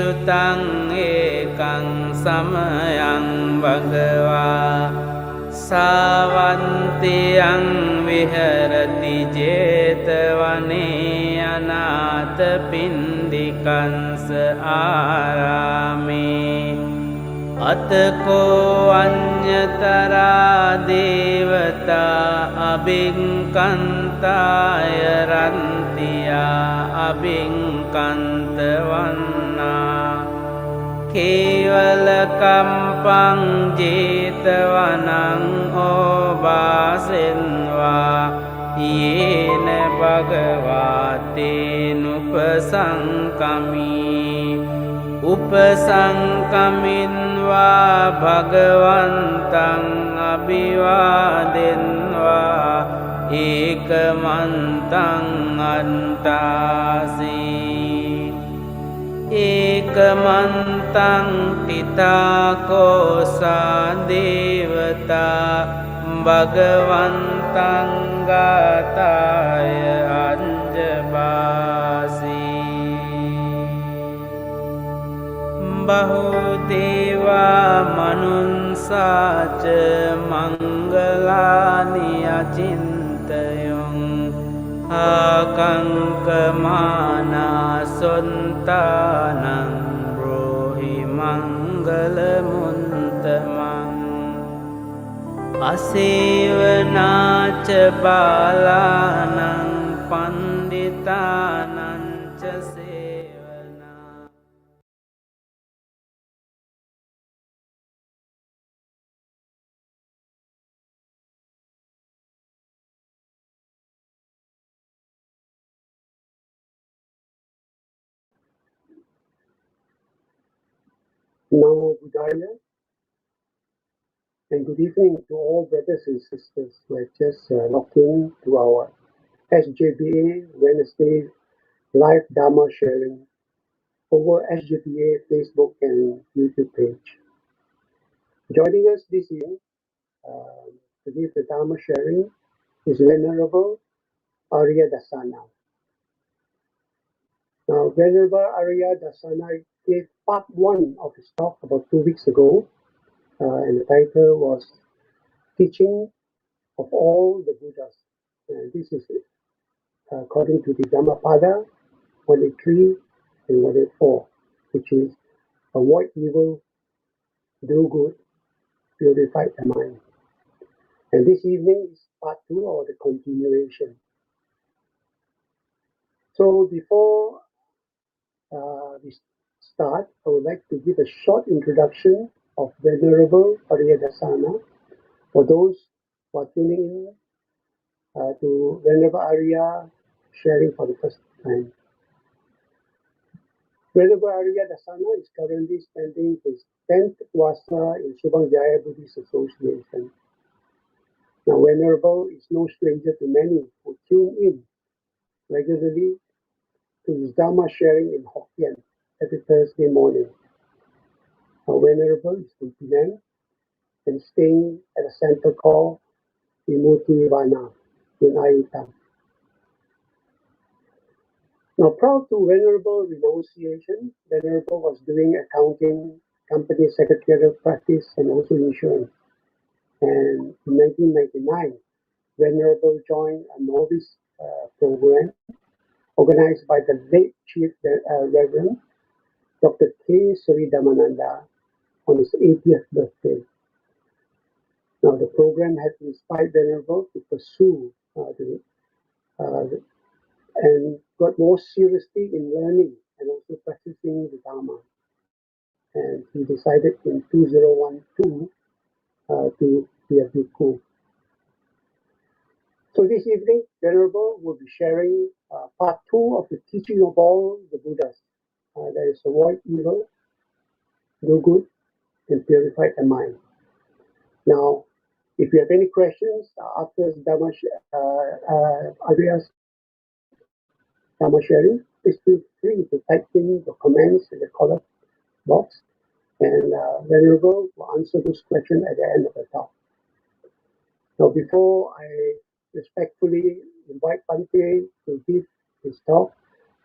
yutang ekang samayang bhagava Savantiyang viharati jetavane anatha pindikansa arame Atako anyatara devata abhinkantaya rantiya abhinkantavanna Kevala kampang jetavanang obasenva Yena bhagavate nupasangkami Upasangkaminva bhagavantang abhivadenva Ekamantang antasi Ekamantang titakosa devata Bhagavantang gataya anjabasi Bahudeva manunsaca mangalani acintayong Akangkamana sontanang brohi mangalamuntamang Asevanaca balanang panditanang ca sevana Namo Buddhaya, and good evening to all brothers and sisters who have just logged in to our SJBA Wednesday live Dhamma sharing over SJBA Facebook and YouTube page. Joining us this evening to give the Dhamma sharing is Venerable Ariya-dassana. Now, Venerable Ariya-dassana gave part 1 of his talk about 2 weeks ago, and the title was Teaching of All the Buddhas. And this is according to the Dhammapada 183 and 184, which is avoid evil, do good, purify the mind. And this evening is part 2 or the continuation. So before we start, I would like to give a short introduction of Venerable Ariya-dassana for those who are tuning in to Venerable Ariya sharing for the first time. Venerable Ariya-dassana is currently spending his 10th Vasa in Subang Jaya Buddhist Association. Now, Venerable is no stranger to many who tune in regularly to his Dhamma sharing in Hokkien every Thursday morning. Now, Venerable is from Penang and staying at a center called Vimutti Vana in Ayutthaya. Now, prior to Venerable renunciation, Venerable was doing accounting, company secretarial practice, and also insurance. And in 1999, Venerable joined a novice program organized by the late Chief Reverend Dr. K. Sri Dhammananda on his 80th birthday. Now, the program had inspired Venerable to pursue and got more seriously in learning and also practicing the Dhamma. And he decided in 2012 to be a Bhikkhu. So this evening, Venerable will be sharing part 2 of the teaching of all the Buddhas. That is, avoid evil, do good, and purify the mind. Now, if you have any questions after Ariya's Dhamma sharing, please feel free to type in the comments in the comment box, and Venerable will answer those questions at the end of the talk. Now, before I respectfully invite Bhante to give his talk,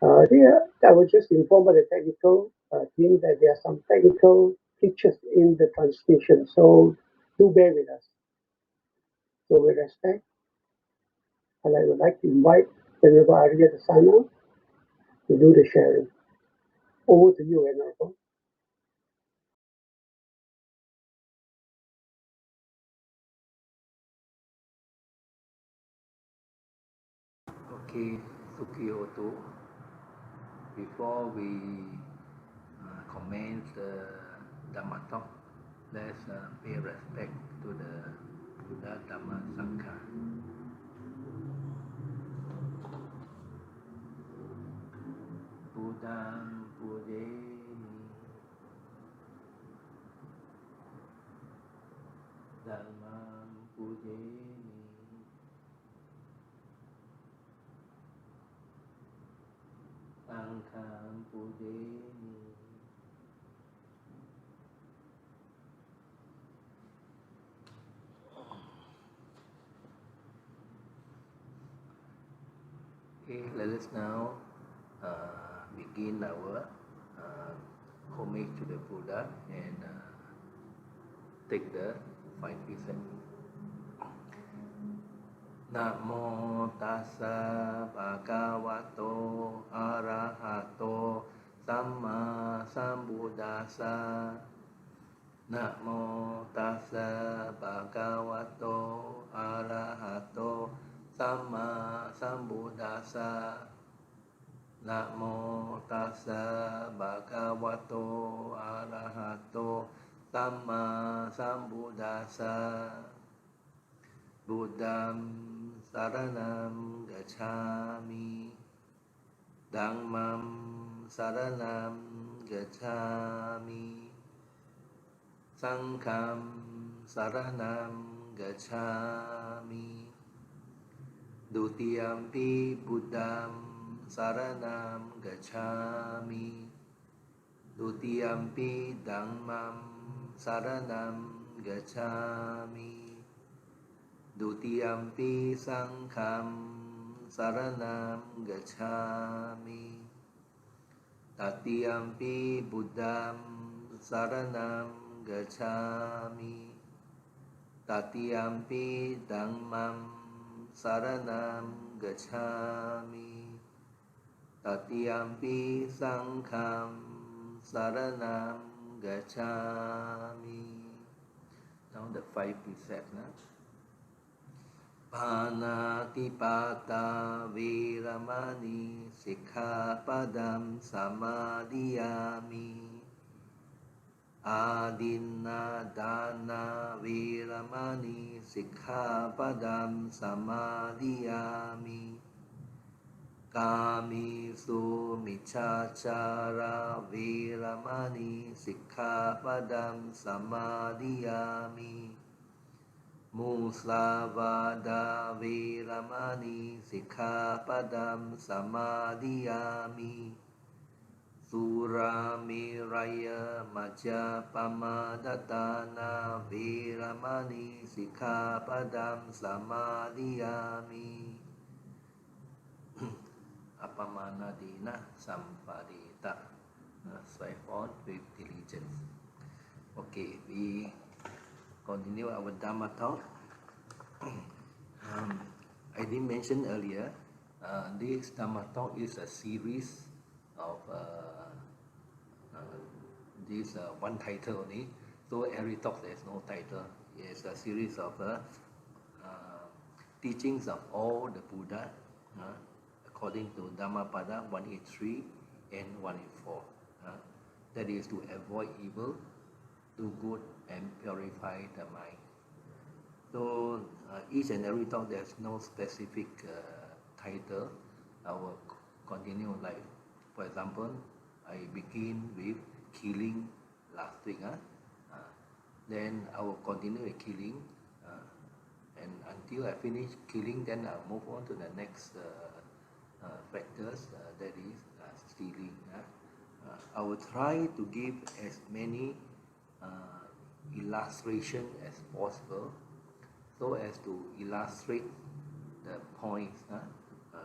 I was just informed by the technical think that there are some technical glitches in the transmission, so do bear with us. So with respect, I would like to invite Venerable Ariya-dassana to do the sharing. Over to you, Venerable. Okay, Sukhiyoto. Before we commence the Dhamma talk, let's pay respect to the Buddha, Dhamma, Sangha. Buddham Pujemi, Dhammam Pujemi, Sangham Pujemi, Okay, let us now begin our homage to the Buddha and take the 5 precepts. Namo tassa bhagavato arahato samma sambuddhassa. Namo tassa bhagavato arahato samma sambuddhassa. Namo tassa bhagavato arahato samma sambuddhassa. Buddham saranam gacchami, Dhammam saranam gacchami, Sangham saranam gacchami, Dutiyampi Buddham saranam gacchami, Dutiyampi Dhammam saranam gacchami, Dutiyampi Sangham saranam gacchami, Tatiyampi Buddham saranam gacchami, Tatiyampi Dhammam saranam gacchami, Tatiyampi Sangham saranam gacchami. Now the 5 precepts. Panatipata Viramani Sikkhapadam Samadhiyami. Adinna Dana Viramani Sikkhapadam Samadhiyami. Kamisu Michachara Viramani Sikkhapadam Samadhiyami. Muslavada Viramani Sikkhapadam Samadhiyami. Suramiraya Majapamadatana Viramani Sikkhapadam Samadhiyami. Apamanadina Sampadita. Strive on with diligence. Okay, we continue our Dhamma talk. I did mention earlier, this Dhamma talk is a series of this one title only. So every talk there is no title. It's a series of teachings of all the Buddha according to Dhammapada 183 and 184. That is to avoid evil, do good, and purify the mind. So each and every talk there's no specific title. I will continue, like for example, I begin with killing last week. Then I will continue with killing, and until I finish killing, then I'll move on to the next factors, that is stealing. I will try to give as many illustration as possible so as to illustrate the points,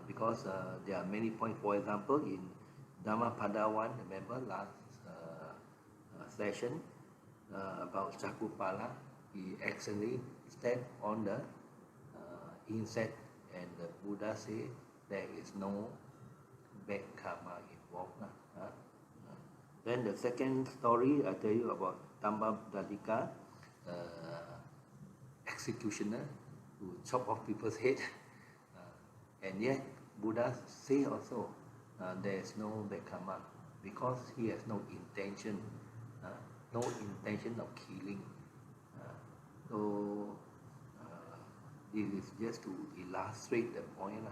because there are many points. For example, in Dhammapada 1, remember last session about Chakupala. He accidentally stepped on the insect, and the Buddha said there is no bad karma involved. Then the second story I tell you about Dhamma executioner who chop off people's head, and yet Buddha say also there is no bad karma because he has no intention, no intention of killing. So this is just to illustrate the point,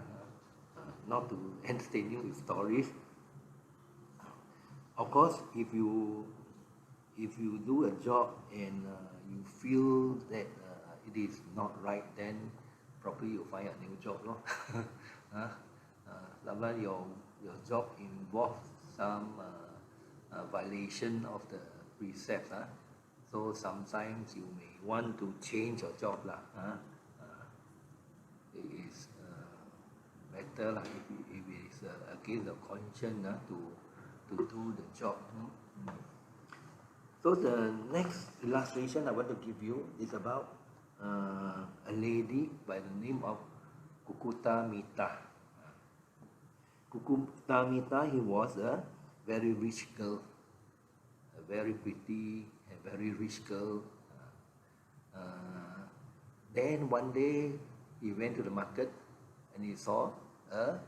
not to entertain you with stories. Of course, if you do a job and you feel that it is not right, then probably you find a new job, no? Sometimes your job involves some violation of the precepts, so sometimes you may want to change your job, it is better if it is against the conscience to do the job. So the next illustration I want to give you is about a lady by the name of Kukuta Mita. Kukuta Mita, he was a very rich girl, a very pretty and very rich girl. Then one day he went to the market and he saw a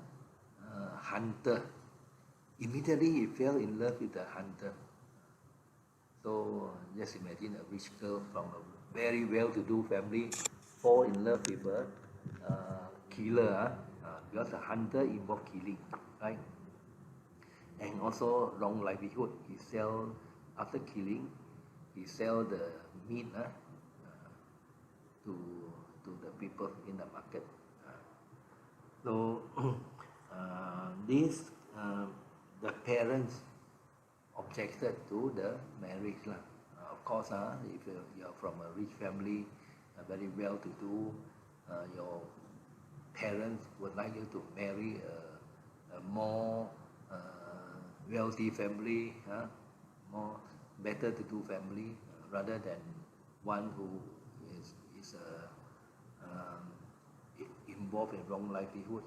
hunter. Immediately he fell in love with the hunter. So just imagine a rich girl from a very well-to-do family fall in love with a killer, because the hunter involved killing, right? And also wrong livelihood. He sell, after killing, he sell the meat to the people in the market. So the parents objected to the marriage. Of course, if you are from a rich family, very well-to-do, your parents would like you to marry a more wealthy family, more better-to-do family, rather than one who is involved in wrong livelihood,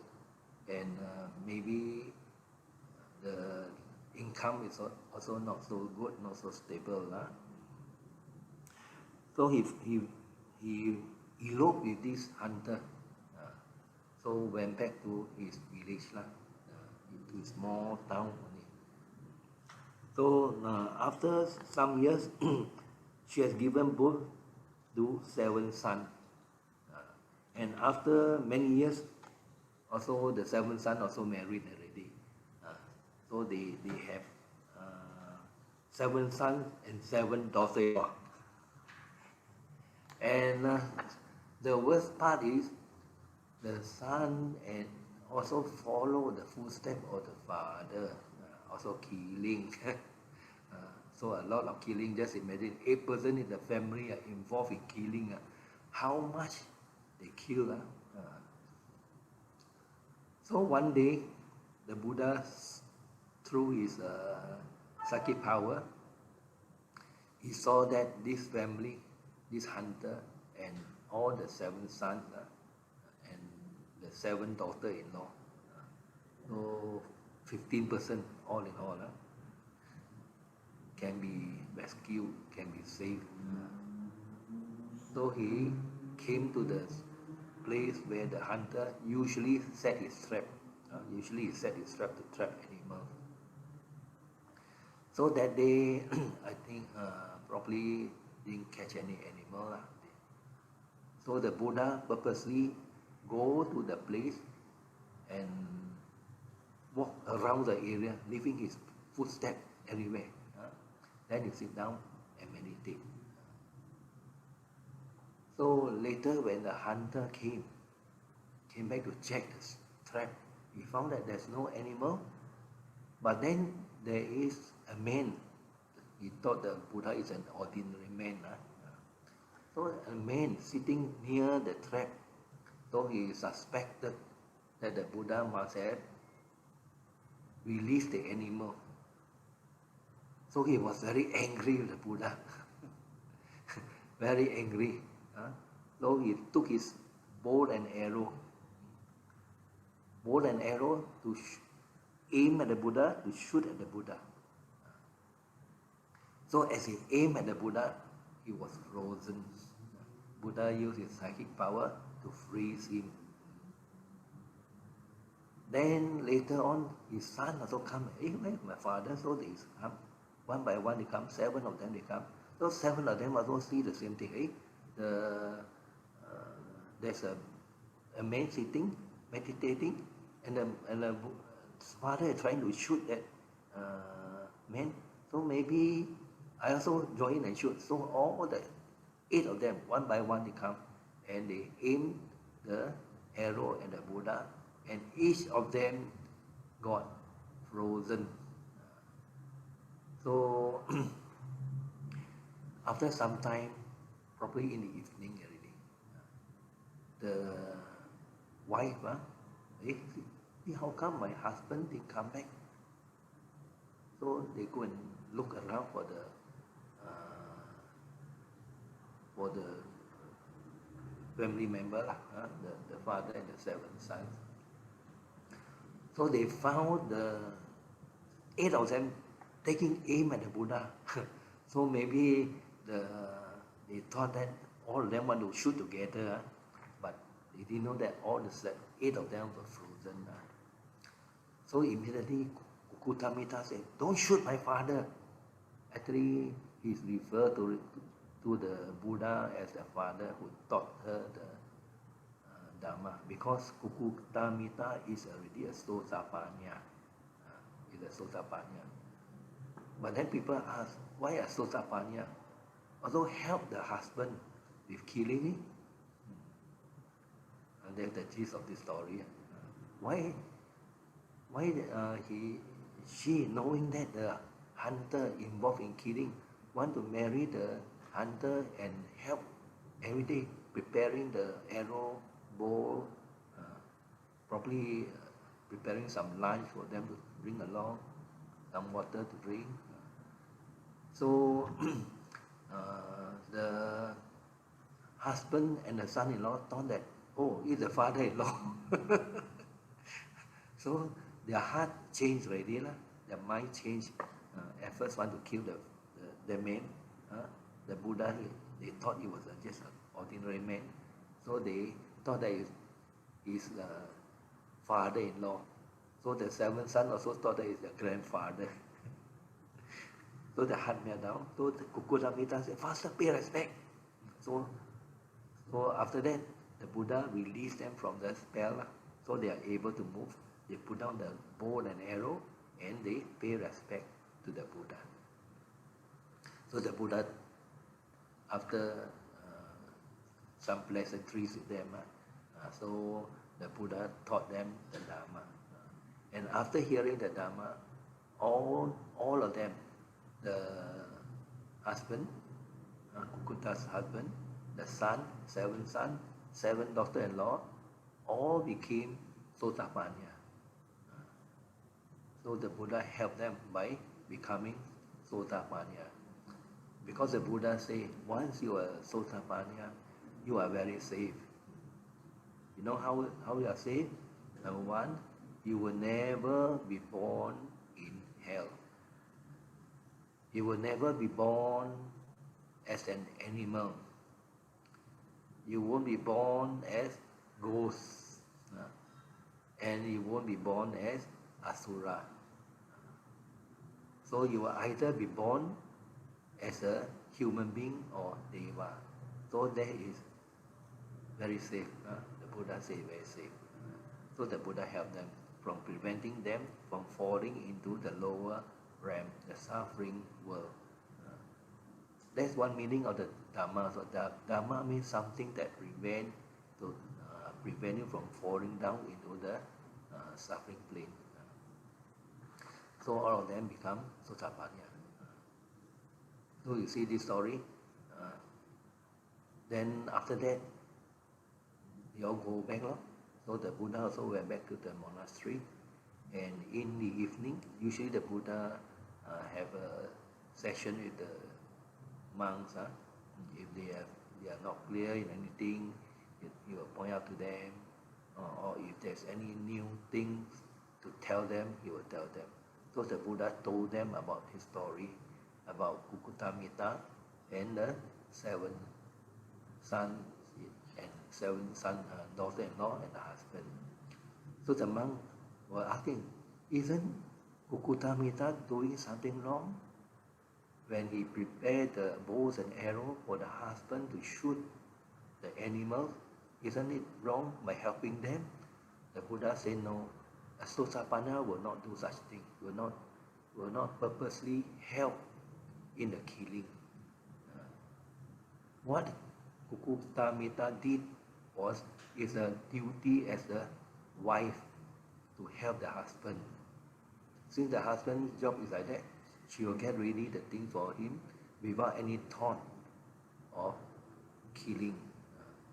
and maybe the income is also not so good, not so stable. So he eloped with this hunter. So went back to his village, into his small town only. So after some years, she has given birth to 7 sons. And after many years, also the 7 sons also married already. So they have 7 sons and 7 daughters. And the worst part is the son and also follow the footsteps of the father, also killing. So a lot of killing. Just imagine 8 persons in the family are involved in killing. How much they kill. So one day, the Buddha, through his psychic power, he saw that this family, this hunter, and all the 7 sons and the 7 daughters-in-law, so 15% all in all, can be rescued, can be saved. So he came to the place where the hunter usually set his trap. Usually he set his trap to trap animals. So that day, I think probably didn't catch any animal. So the Buddha purposely go to the place and walk around the area, leaving his footsteps everywhere. Then you sit down and meditate. So later when the hunter came back to check the trap, he found that there's no animal, but then there is a man. He thought the Buddha is an ordinary man. So a man sitting near the trap. So he suspected that the Buddha must have released the animal. So he was very angry with the Buddha, very angry. So he took his bow and arrow to aim at the Buddha, to shoot at the Buddha. So as he aimed at the Buddha, he was frozen. Buddha used his psychic power to freeze him. Then later on, his son also come. Where's my father? So they come. One by one they come. 7 of them they come. So 7 of them also see the same thing. There's a man sitting, meditating, and the father is trying to shoot that man. So maybe I also join and shoot. So all the 8 of them, one by one, they come and they aim the arrow at the Buddha, and each of them got frozen. So after some time, probably in the evening already, the wife, how come my husband didn't come back? So they go and look around for the family member, the father and the 7 sons. So they found the 8 of them taking aim at the Buddha. So maybe they thought that all of them want to shoot together, but they didn't know that all the 8 of them were frozen. So immediately Kukutamita said, "Don't shoot my father." Actually, he's referred to the Buddha as the father who taught her the Dhamma, because Kukutamita is already a Sotapannya. But then people ask, why a Sotapannya? Also help the husband with killing him. And that's the gist of this story. Why she, knowing that the hunter involved in killing, want to marry the hunter and help every day preparing the arrow, bow, probably preparing some lunch for them to bring along, some water to drink. So the husband and the son-in-law thought that, oh, he's the father-in-law. So their heart changed already, their mind changed. At first want to kill the man, the Buddha. They thought he was just an ordinary man. So they thought that he's the father-in-law. So the 7 sons also thought that he's the grandfather. So the heart melt down. So the Kukutamita said, "Faster pay respect." So after that, the Buddha released them from the spell. So they are able to move. They put down the bow and arrow and they pay respect to the Buddha. So the Buddha, after some pleasantries with them, so the Buddha taught them the Dhamma. And after hearing the Dhamma, all of them, the husband, Kukuta's husband, the son, 7 sons, 7 daughter-in-law, all became Sotapannya. So the Buddha helped them by becoming Sotapannya. Because the Buddha said, once you are Sotapannya, you are very safe. You know how you are safe? Number 1, you will never be born in hell. You will never be born as an animal. You won't be born as ghosts. And you won't be born as asura. So you will either be born as a human being or deva. So that is very safe. The Buddha said very safe. So the Buddha helped them from preventing them from falling into the lower realm, the suffering world. That's one meaning of the Dhamma. So the Dhamma means something that prevent you from falling down into the suffering plane. So all of them become Sotapannya. So you see this story. Then after that, they all go back. So the Buddha also went back to the monastery. And in the evening, usually the Buddha have a session with the monks. If they are not clear in anything, he will point out to them, or if there's any new things to tell them, he will tell them. So the Buddha told them about his story about Kukutamita and the seven sons and seven daughter-in-law and the husband. So the monk was asking, isn't Kukutamita doing something wrong? When he prepared the bows and arrows for the husband to shoot the animals, isn't it wrong by helping them? The Buddha said no. A Sotapanna will not do such thing. Will not purposely help in the killing. What Kukutamita did is a duty as a wife to help the husband. Since the husband's job is like that, she will get ready the thing for him without any thought of killing.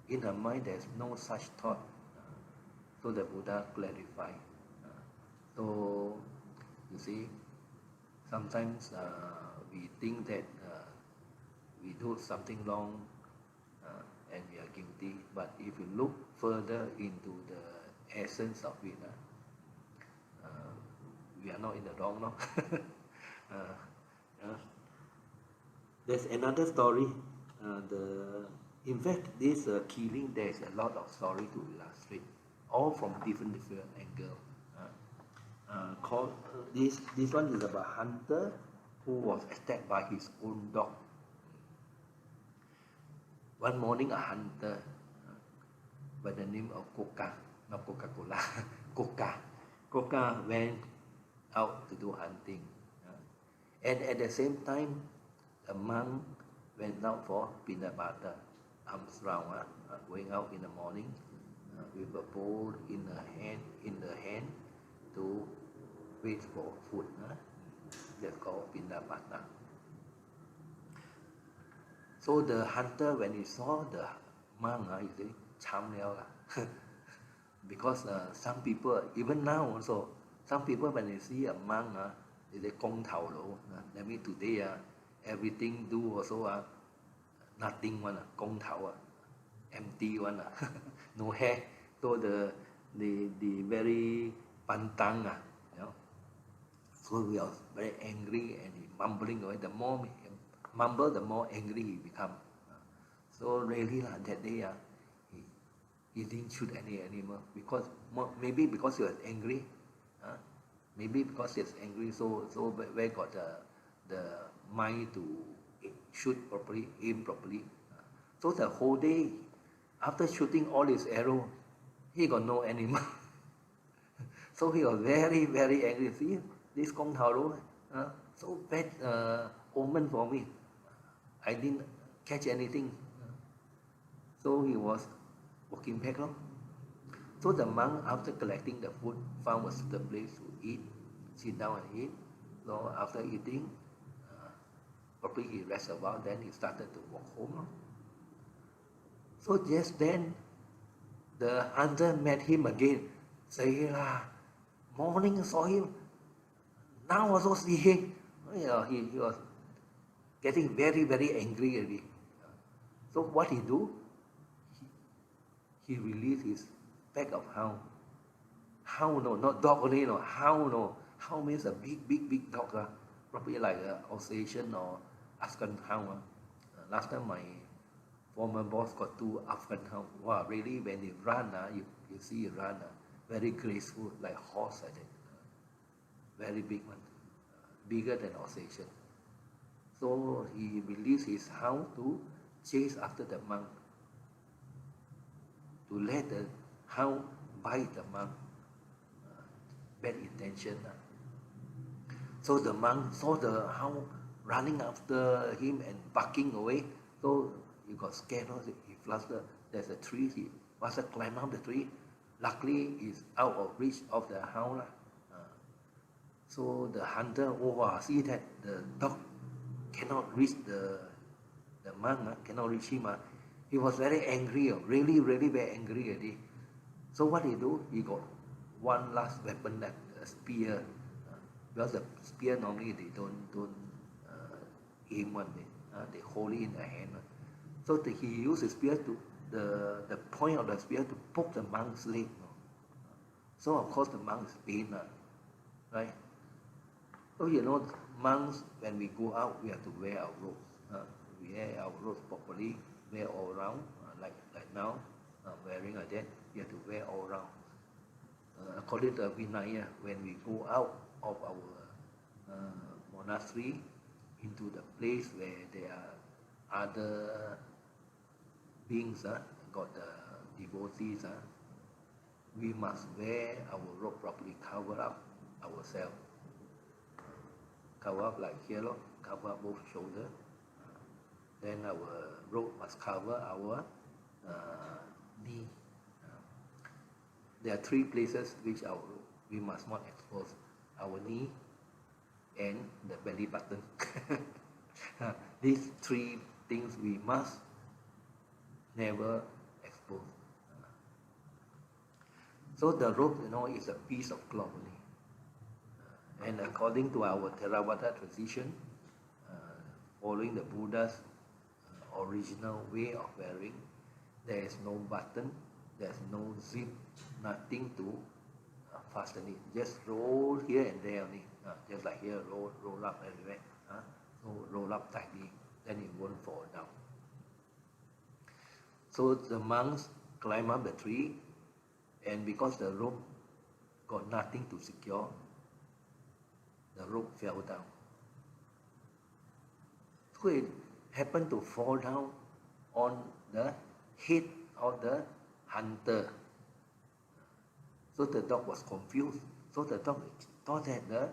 In her mind, there's no such thought. So the Buddha clarified. So you see, sometimes we think that we do something wrong and we are guilty. But if you look further into the essence of it, we are not in the wrong, no? There's another story. In fact, this killing, there's a lot of story to illustrate, all from different angles. This one is about a hunter who was attacked by his own dog. One morning, a hunter by the name of Coca, not Coca-Cola, Coca went out to do hunting. And at the same time, a monk went out for Pinabata, arms round, going out in the morning with a bowl in the hand to wait for food. That's called Pinabata. So the hunter, when he saw the monk, he said, "Cham liao lah." Because some people, even now also, some people when they see a monk, they say "Kong Tao Lo." That means today, everything do also nothing one, Kong Tao, empty one, no hair. So the very pantang, you know. So we are very angry and he mumbling away. The more he mumble, the more angry he become. So really that day he didn't shoot any animal because maybe because he was angry. Maybe because he was angry, so where got the mind to shoot properly, aim properly. So the whole day, after shooting all his arrows, he got no animal. So he was very, very angry. See, this Kong Tao Lo, so bad omen for me. I didn't catch anything. So he was walking back. So the monk, after collecting the food, found a suitable place to eat, sit down and eat. So after eating, probably he rested a while, then he started to walk home. So just then, the hunter met him again. Say, morning saw him, now also see him. He was getting very, very angry already. So what he do? He released his pack of hound. Hound, no, not dog only, no, hound, no. Hound means a big dog, probably like Alsatian or Afghan hound. Last time my former boss got 2 Afghan hound. Wow, really, when they run, you see it run, very graceful, like horse, I think. Very big one, bigger than Alsatian. So he released his hound to chase after the monk, to let the hound bite the monk. Bad intention. So the monk saw the hound running after him and barking away. So he got scared. He flustered. There's a tree. He must have climbed up the tree. Luckily, he's out of reach of the hound. So the hunter, see that the dog cannot reach the monk, cannot reach him. He was very angry, really, really very angry already. So what he do? He got one last weapon left, a spear. Because the spear normally they don't aim one. They hold it in their hand. So he used his spear to the point of the spear to poke the monk's leg. So of course the monk is pain, right? So monks, when we go out, we have to wear our robes. We wear our robes properly, wear all around, like now, wearing like that. We have to wear all around. According to Vinaya, when we go out of our monastery into the place where there are other beings, got the devotees, we must wear our robe properly, cover up ourselves. Cover up like here, cover up both shoulders. Then our robe must cover our knee. There are three places which we must not expose: our knee and the belly button. These three things we must never expose. So the robe, is a piece of cloth only. And according to our Theravada tradition, following the Buddha's original way of wearing, there is no button, there's no zip, nothing to fasten it. Just roll here and there only, just like here, roll up everywhere. So roll up tightly, then it won't fall down. So the monks climb up the tree, and because the rope got nothing to secure, the rope fell down. So it happened to fall down on the head of the hunter. So the dog was confused. So the dog thought that the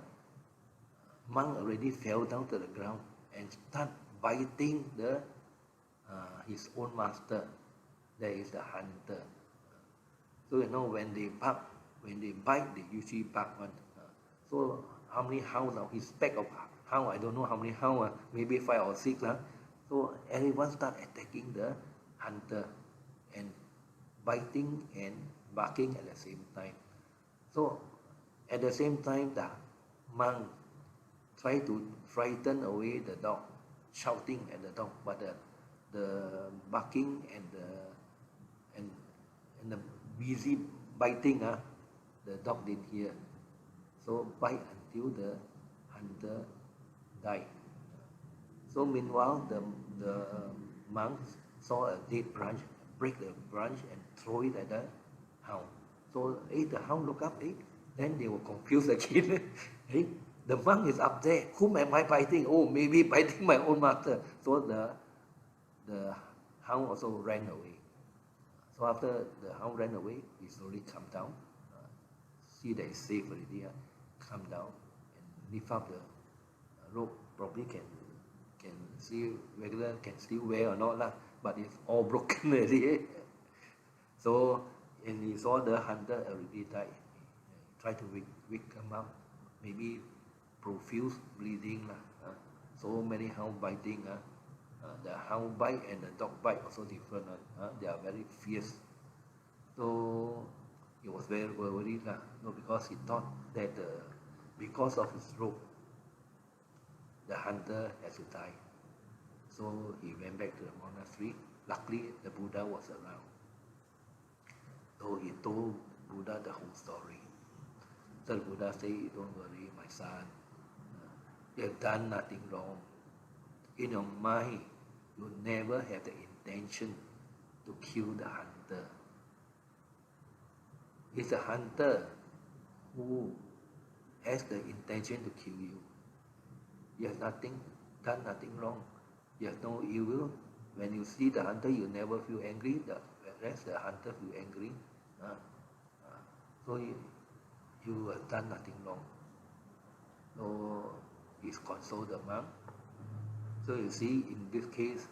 monk already fell down to the ground and start biting his own master. That is the hunter. So when they bite, they usually bark one. So how many hounds now? His pack of hounds, I don't know how many hounds, maybe 5 or 6. So everyone start attacking the hunter and biting and barking at the same time. So at the same time, the monk tried to frighten away the dog, shouting at the dog, but the barking and the busy biting, the dog didn't hear. So bite until the hunter died. So meanwhile, the monks saw a dead branch, break the branch and throw it at the hound. So the hound look up, then they were confused again. The monk is up there. Whom am I biting? Oh, maybe biting my own master. So the hound also ran away. So after the hound ran away, he slowly come down, see that it's safe already, come down and lift up the rope. Probably can see regular, can still wear or not, but it's all broken already. So, and he saw the hunter already died. He tried to wake him up, maybe profuse bleeding. So many hound biting. The hound bite and the dog bite also different. They are very fierce. So he was very worried, because he thought that because of his rope, the hunter has to die. So he went back to the monastery. Luckily, the Buddha was around. So he told Buddha the whole story. So the Buddha said, "Don't worry, my son. You have done nothing wrong. In your mind, you never have the intention to kill the hunter. It's the hunter who has the intention to kill you. You have done nothing wrong. You have no ill will. When you see the hunter, you never feel angry. Whereas the hunter feel angry. So you have done nothing wrong." So he consoled the monk. So you see, in this case,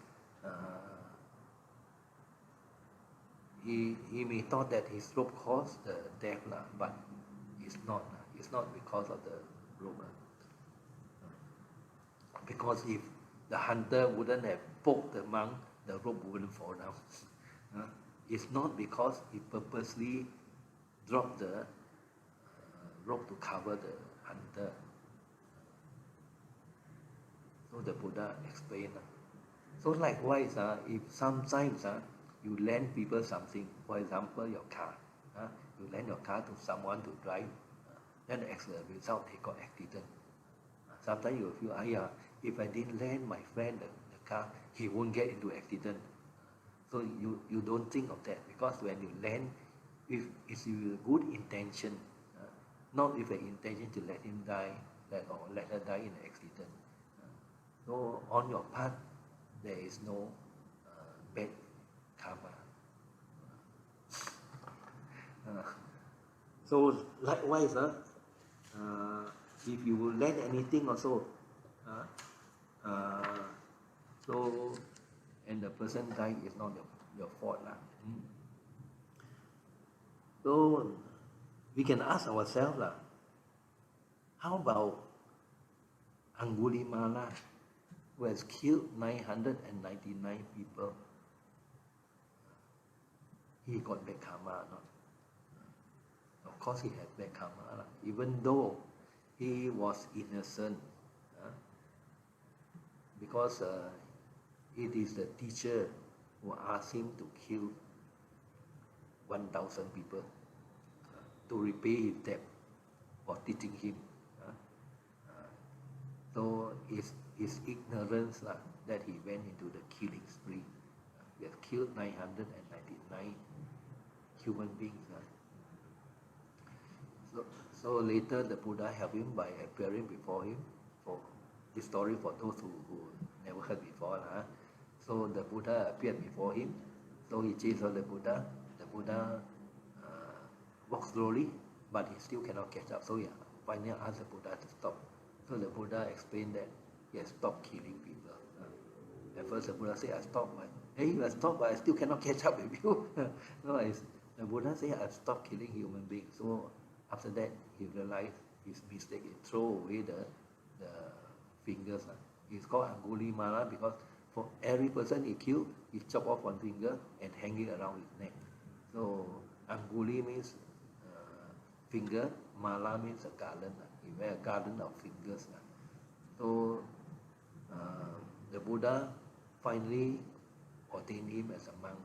he may thought that his rope caused the death, but it's not. It's not because of the rope. Because if the hunter wouldn't have poked the monk, the rope wouldn't fall down. It's not because he purposely dropped the rope to cover the hunter. So the Buddha explained. So likewise, if sometimes you lend people something, for example, your car, you lend your car to someone to drive, then as a result, they got accident. Sometimes you feel, if I didn't lend my friend the car, he won't get into accident. So you don't think of that, because when you lend, if it's with good intention, not with the intention to let him die, or let her die in an accident. So on your part, there is no bad karma. So likewise, if you will lend anything also, so and the person died, is not your fault lah. So we can ask ourselves lah, how about Angulimala, who has killed 999 people? He got bad karma or not? Of course he had bad karma, even though he was innocent, because it is the teacher who asked him to kill 1,000 people to repay his debt for teaching him. So his ignorance that he went into the killing spree. He has killed 999 human beings. So later the Buddha helped him by appearing before him. For this story, for those who never heard before. So the Buddha appeared before him. So he chased on the Buddha. The Buddha walked slowly, but he still cannot catch up. So he finally asked the Buddha to stop. So the Buddha explained that he has stopped killing people. At first the Buddha said, I stopped, but hey, you have stopped, but I still cannot catch up with you. No, the Buddha said, I've stopped killing human beings. So after that, he realized his mistake. He threw away the fingers. He's called Angulimala because for every person he killed, he chopped off one finger and hang it around his neck. So Anguli means finger, Mala means a garland. He wear a garland of fingers. So the Buddha finally ordained him as a monk.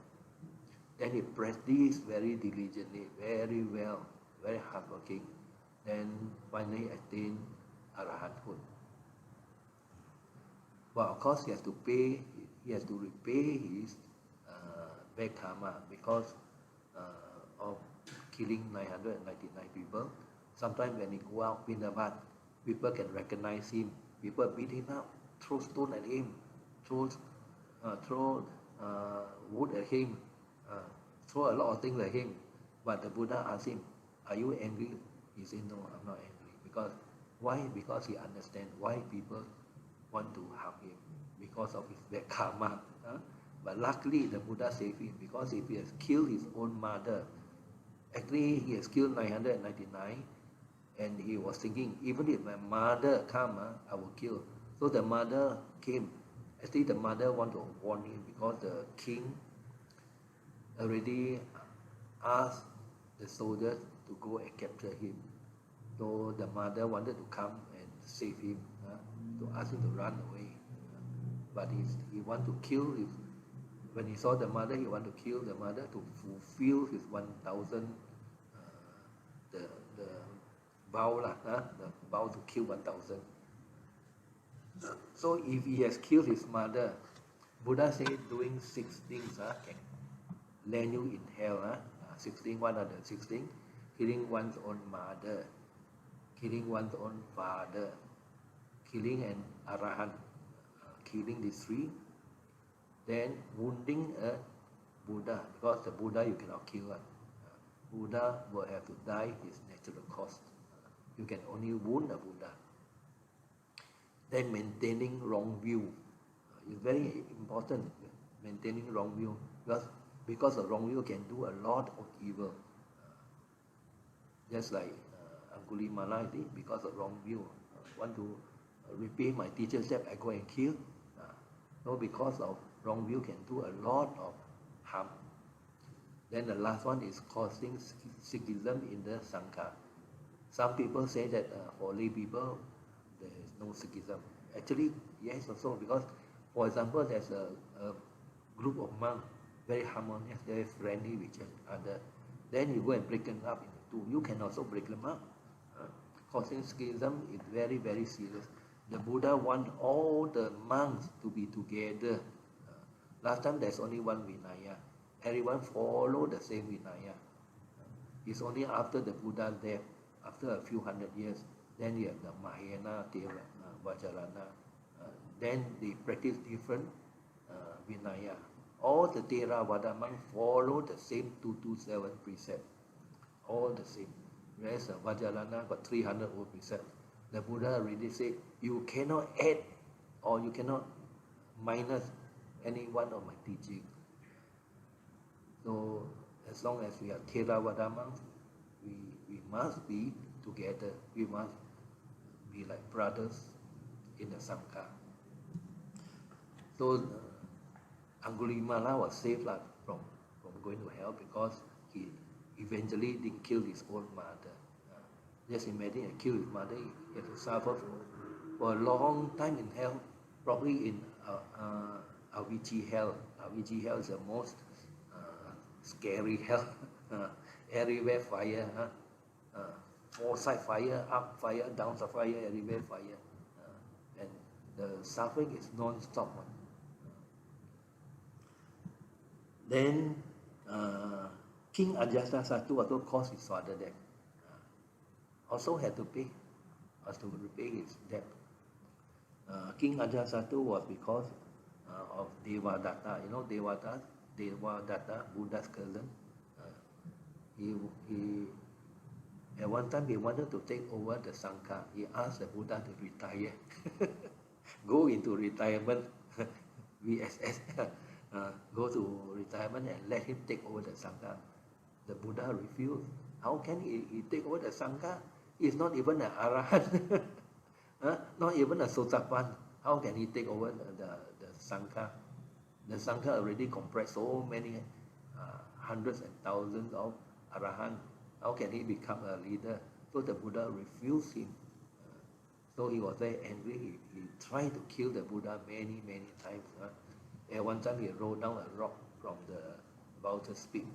Then he practiced very diligently, very well, very hardworking. Then finally attained arahanthood. But of course, he has to repay his bad karma because of killing 999 people. Sometimes when he go out in the mud, people can recognize him. People beat him up, throw stone at him, throw wood at him, throw a lot of things at him. But the Buddha asked him, are you angry? He said, no, I'm not angry. Because why? Because he understands why people want to harm him, because of his bad karma. But luckily the Buddha saved him, because if he has killed his own mother, actually he has killed 999, and he was thinking, even if my mother come, I will kill. So the mother came. Actually the mother wanted to warn him, because the king already asked the soldiers to go and capture him. So the mother wanted to come and save him, to ask him to run away. But he wanted to kill his, when he saw the mother, he wanted to kill the mother to fulfill his 1,000, the vow, the vow to kill 1,000. So if he has killed his mother, Buddha said doing 6 things can land you in hell. 16, what are the 6 things? Killing one's own mother, killing one's own father, killing an arahant, killing the 3, then wounding a Buddha, because the Buddha you cannot kill. Buddha will have to die his natural cause. You can only wound a Buddha. Then maintaining wrong view is very important. Maintaining wrong view, because a wrong view can do a lot of evil. Just like Angulimala did, because of wrong view. Want to repay my teacher's debt, I go and kill. So because of wrong view can do a lot of harm. Then the last one is causing schism in the Sangha. Some people say that for lay people there is no schism. Actually, yes, also because, for example, there's a group of monks, very harmonious, very friendly with each other. Then you go and break them up into two. You can also break them up. Causing schism is very, very serious. The Buddha want all the monks to be together. Last time there's only one Vinaya. Everyone follow the same Vinaya. It's only after the Buddha's death, after a few hundred years, then you have the Mahayana, Thera, Vajrayana. Then they practice different Vinaya. All the Theravada monks follow the same 227 precept. All the same. Whereas Vajrayana got 300 old precepts. The Buddha already said, you cannot add or you cannot minus any one of my teaching. So as long as we are Theravada monks, we must be together. We must be like brothers in the Sangha. So Angulimala was saved from going to hell because he eventually didn't kill his own mother. Just imagine he killed his mother, he had to suffer for a long time in hell, probably in Avicii hell. Avicii hell is the most scary hell. Everywhere fire, four side fire, up fire, down fire, everywhere fire. And the suffering is non-stop one. Then King Ajatasattu also caused his father death. Also had to pay, has to repay his debt. King Ajatasattu was because of Devadatta. You know Devadatta, Buddha's cousin. He at one time he wanted to take over the Sangha. He asked the Buddha to retire, go into retirement, VSS, go to retirement and let him take over the Sangha. The Buddha refused. How can he take over the Sangha? He's not even an Arahant, not even a Sotapan. How can he take over the Sangha? The Sangha already comprised so many hundreds and thousands of Arahant. How can he become a leader? So the Buddha refused him. So he was very angry. He tried to kill the Buddha many, many times. At one time he rolled down a rock from the Vulture's Peak,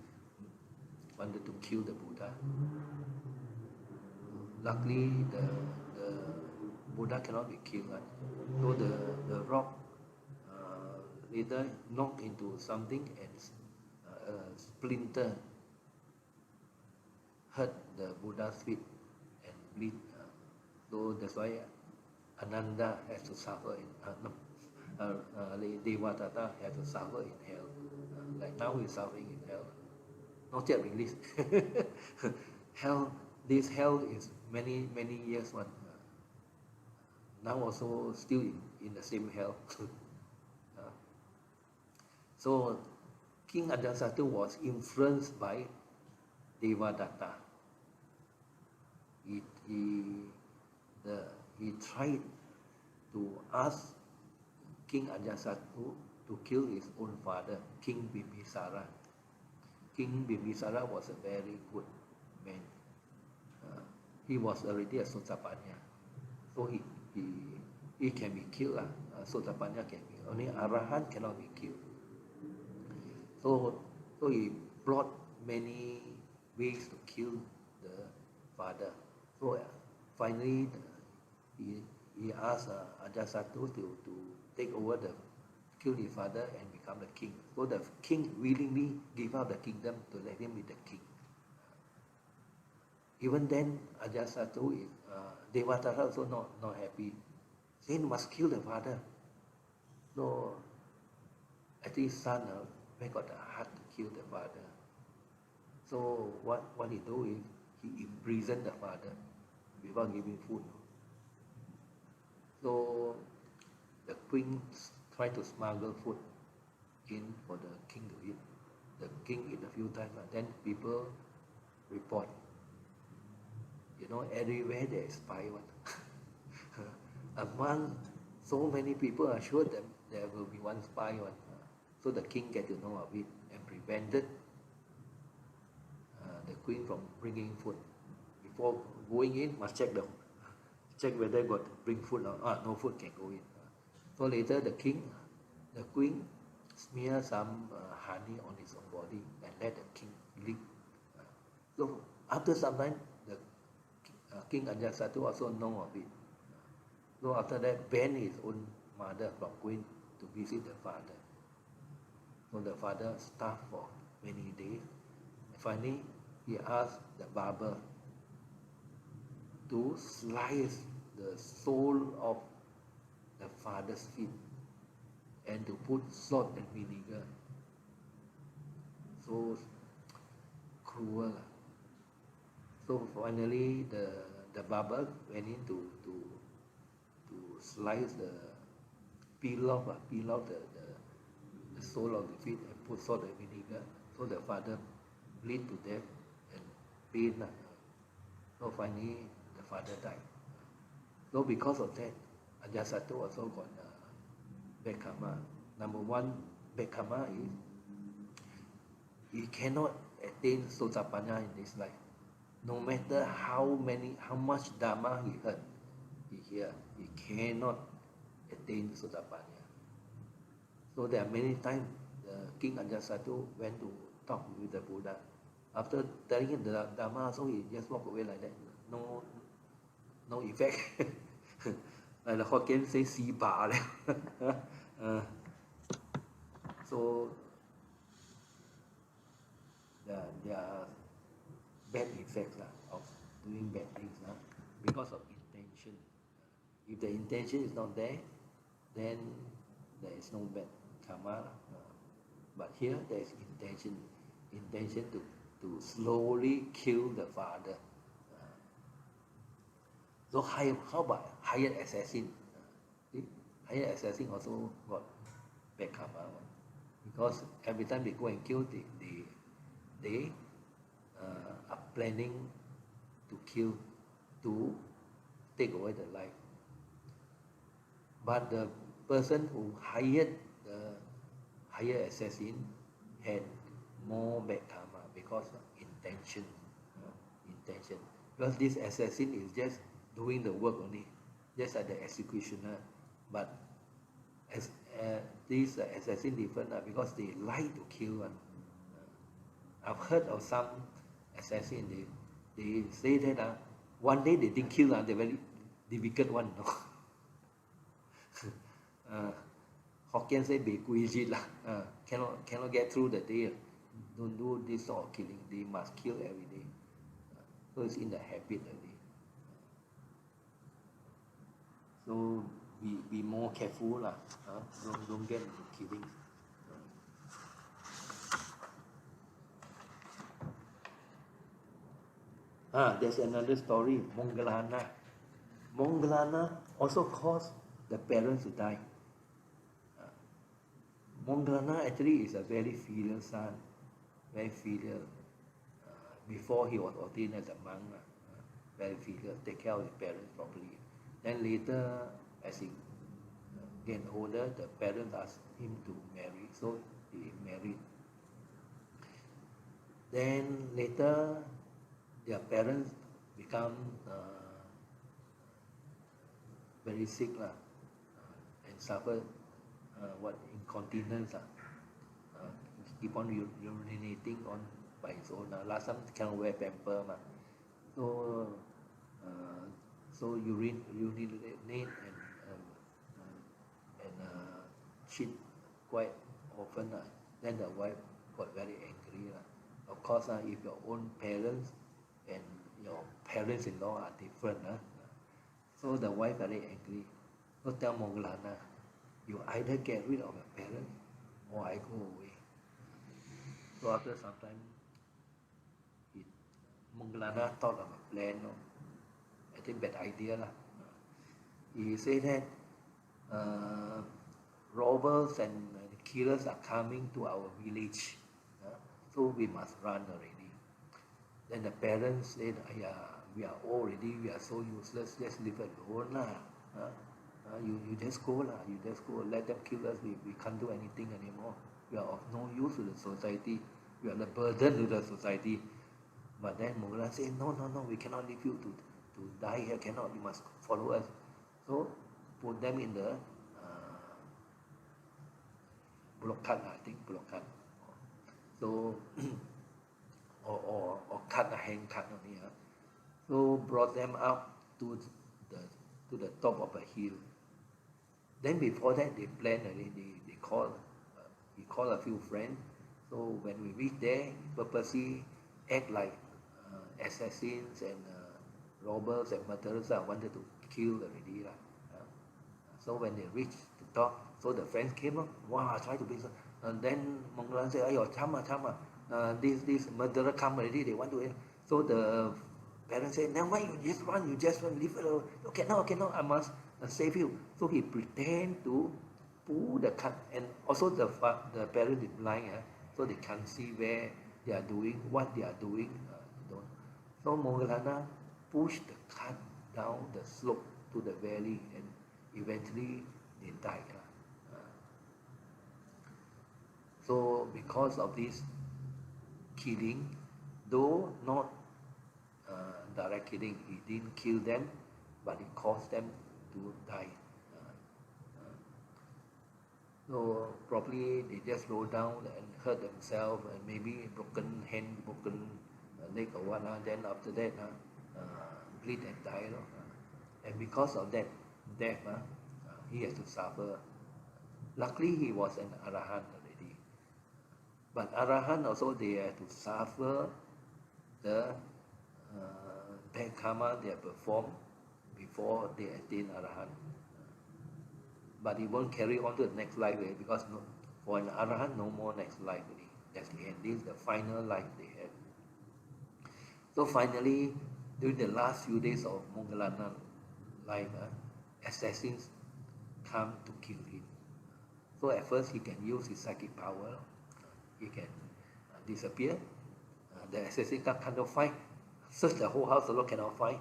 wanted to kill the Buddha. Luckily, the Buddha cannot be killed. So the rock later knocked into something and a splinter hurt the Buddha's feet and bleed. So that's why Ananda has to suffer in Devadatta has to suffer in hell. Like now he's suffering in hell. Not yet released. Hell, this hell is many, many years one. Now also still in the same hell. So King Ajatasattu was influenced by Devadatta. He tried to ask King Ajatasattu to kill his own father, King Bimbisara. King Bimbisara was a very good man. He was already a Sotapanna, so he can be killed. Sotapanna can be, only Arahant cannot be killed. So he plot many ways to kill the father. So finally he asked Ajatasattu to take over kill his father and become the king. So the king willingly gave up the kingdom to let him be the king. Even then, Ajatasattu, Devadatta also not happy. Then must kill the father. So actually son may got the heart to kill the father. So what he do is he imprisoned the father without giving food. So the queen tried to smuggle food in for the king to eat. The king eat a few times, then people report. You know, everywhere there is spy one. Among so many people are sure that there will be one spy one. So the king get to know of it and prevented the queen from bringing food. Before going in, must check check whether got bring food or no food can go in. So later the queen smear some honey on his own body and let the king lick. So after some time, the King Ajasatu also know of it. So after that, banned his own mother from going to visit the father. So the father starved for many days. Finally, he asked the barber to slice the sole of the father's feet and to put salt and vinegar. So cruel. So finally, the barber went in to slice peel off the sole of the feet and put salt and vinegar. So the father bleed to death and pain. So finally, the father died. So because of that, Ajasatu also got bad karma. Number one, bad karma is he cannot attain Sotapanna in this life. No matter how much Dhamma he heard, he cannot attain Sotapanna. So there are many times King Ajasatu went to talk with the Buddha. After telling him the Dhamma, so he just walk away like that. No effect. Like the Hokkien say, "Si ba." So there are bad effects of doing bad things because of intention. If the intention is not there, then there is no bad karma. But here there is intention to slowly kill the father. So how about hired assassin? Hired assassin also got bad karma because every time they go and kill, they are planning to kill, to take away the life. But the person who hired the hired assassin had more bad karma because of intention. Because this assassin is just doing the work only, just like the executioner. But as this assassin different because they like to kill one. I've heard of some assassin, they say that one day they didn't kill, they very difficult one. Hokkien say "Bei Kui Jit" cannot get through the day. Don't do this sort of killing. They must kill every day. So it's in the habit already. So be more careful Don't get into killing. There's another story. Mongalana also caused the parents to die. Mongalana actually is a very filial son, very filial. Before he was ordained as a monk, very filial, take care of his parents properly. Then later, as he get older, the parents asked him to marry, so he married. Then later, their parents become very sick and suffer incontinence. Keep on urinating on by his own. Last time cannot wear pamper so urinate and shit quite often. Then the wife got very angry. Of course, if your own parents and your parents-in-law are different, so the wife very angry. So tell Mongalana, you either get rid of your parents or I go away. So after some time, Mongalana thought of a plan. I think bad idea. He said that robbers and killers are coming to our village, so we must run already. Then the parents said, we are already, we are so useless, just leave alone. You just go, let them kill us, we can't do anything anymore. We are of no use to the society, we are the burden to the society. But then Mongalana said, no, we cannot leave you to die here, cannot, you must follow us. So put them in the block cut, I think block cut. So or cut a hand cut only. So brought them up the to the top of a hill. Then before that they planned already. They called he called a few friends. So when we reach there, purposely act like assassins and robbers and murderers wanted to kill already. So when they reached the top, so the friends came up, wow, try to bring some. And then Monglan said, ayo, chama. This murderer come already, they want to. So the parents said, never mind, you just run, leave it alone. Okay, no, I must save you. So he pretend to pull the cut, and also the parent is blind, so they can't see where they are doing, what they are doing. So Mongalana pushed the cut down the slope to the valley, and eventually they died. So because of this killing, though not direct killing, he didn't kill them, but he caused them to die. So probably they just roll down and hurt themselves, and maybe broken hand, broken leg or what. Then after that, bleed and die. And because of that death, he has to suffer. Luckily, he was an Arahant already. But Arahant also, they have to suffer the bad karma they have performed before they attain Arahant. But it won't carry on to the next life, because for an Arahant, no more next life. That's the end. This is the final life they have. So finally, during the last few days of Mongalana's life, assassins come to kill him. So at first he can use his psychic power, he can disappear. The assassin cannot find, search the whole house, also cannot find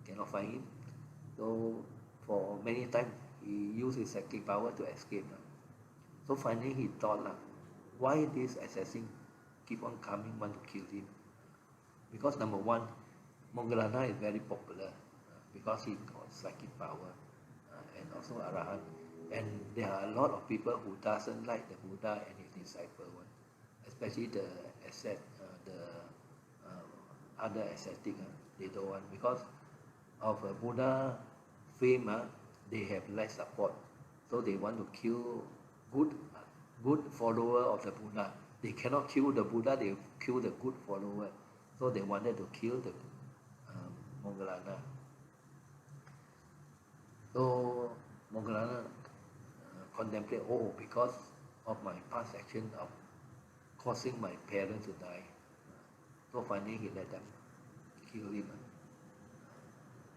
him. So for many times he used his psychic power to escape. So finally he thought, why this assassin keep on coming, want to kill him? Because number one, Mongalana is very popular because he got psychic power and also Arahant. And there are a lot of people who doesn't like the Buddha and his disciple, especially the other ascetic. They don't want, because of Buddha fame. They have less support, so they want to kill good follower of the Buddha. They cannot kill the Buddha, they kill the good follower. So they wanted to kill the Mongalana. So Mongalana contemplate, because of my past action of causing my parents to die. So finally he let them kill him.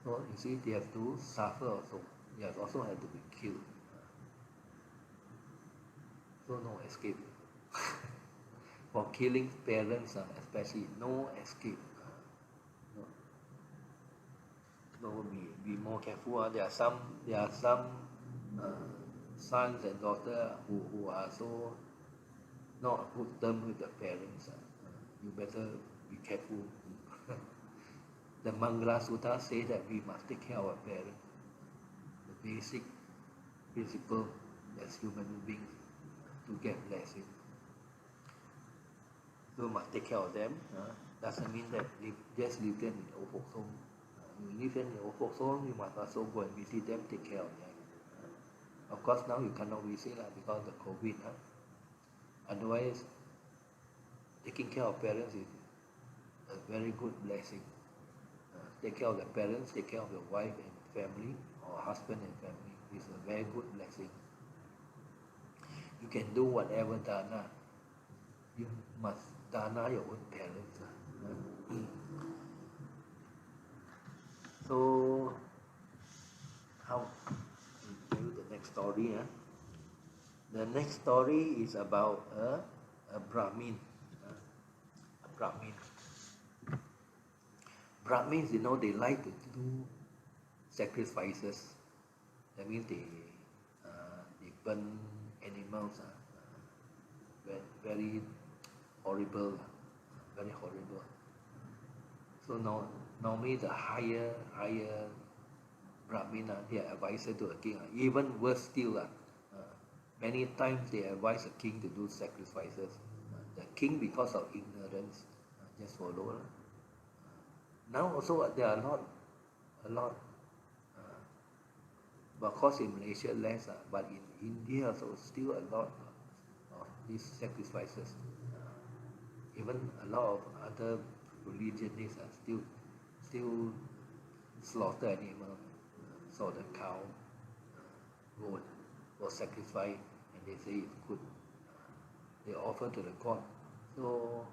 So you see, they have to suffer also. They also have to be killed. So no escape. For killing parents, especially, no escape. No, be more careful. There are some sons and daughters who are so not a good term with the parents. You better be careful. The Mangala Sutta says that we must take care of our parents. The basic principle as human beings to get blessing. So must take care of them. Doesn't mean that just leave them in the old folks home. You leave them in the old folks home, you must also go and visit them, take care of them. Of course, now you cannot visit because of the COVID. Otherwise, taking care of parents is a very good blessing. Take care of the parents, take care of your wife and family, or husband and family, is a very good blessing. You can do whatever dana. You must dana your own parents. So, how? I'll tell you the next story. The next story is about a Brahmin. A Brahmin. Brahmins, they like to do sacrifices. That means they burn animals. Very horrible. Very horrible. So now, normally the higher Brahmin, they are advisor to a king. Even worse still, many times they advise a king to do sacrifices. The king, because of ignorance, just follow. Now also there are a lot, but of course in Malaysia less, but in India also still a lot of these sacrifices. Even a lot of other religions are still slaughter animal, slaughter cow, goat for sacrifice, and they say it's good. They offer to the god. So,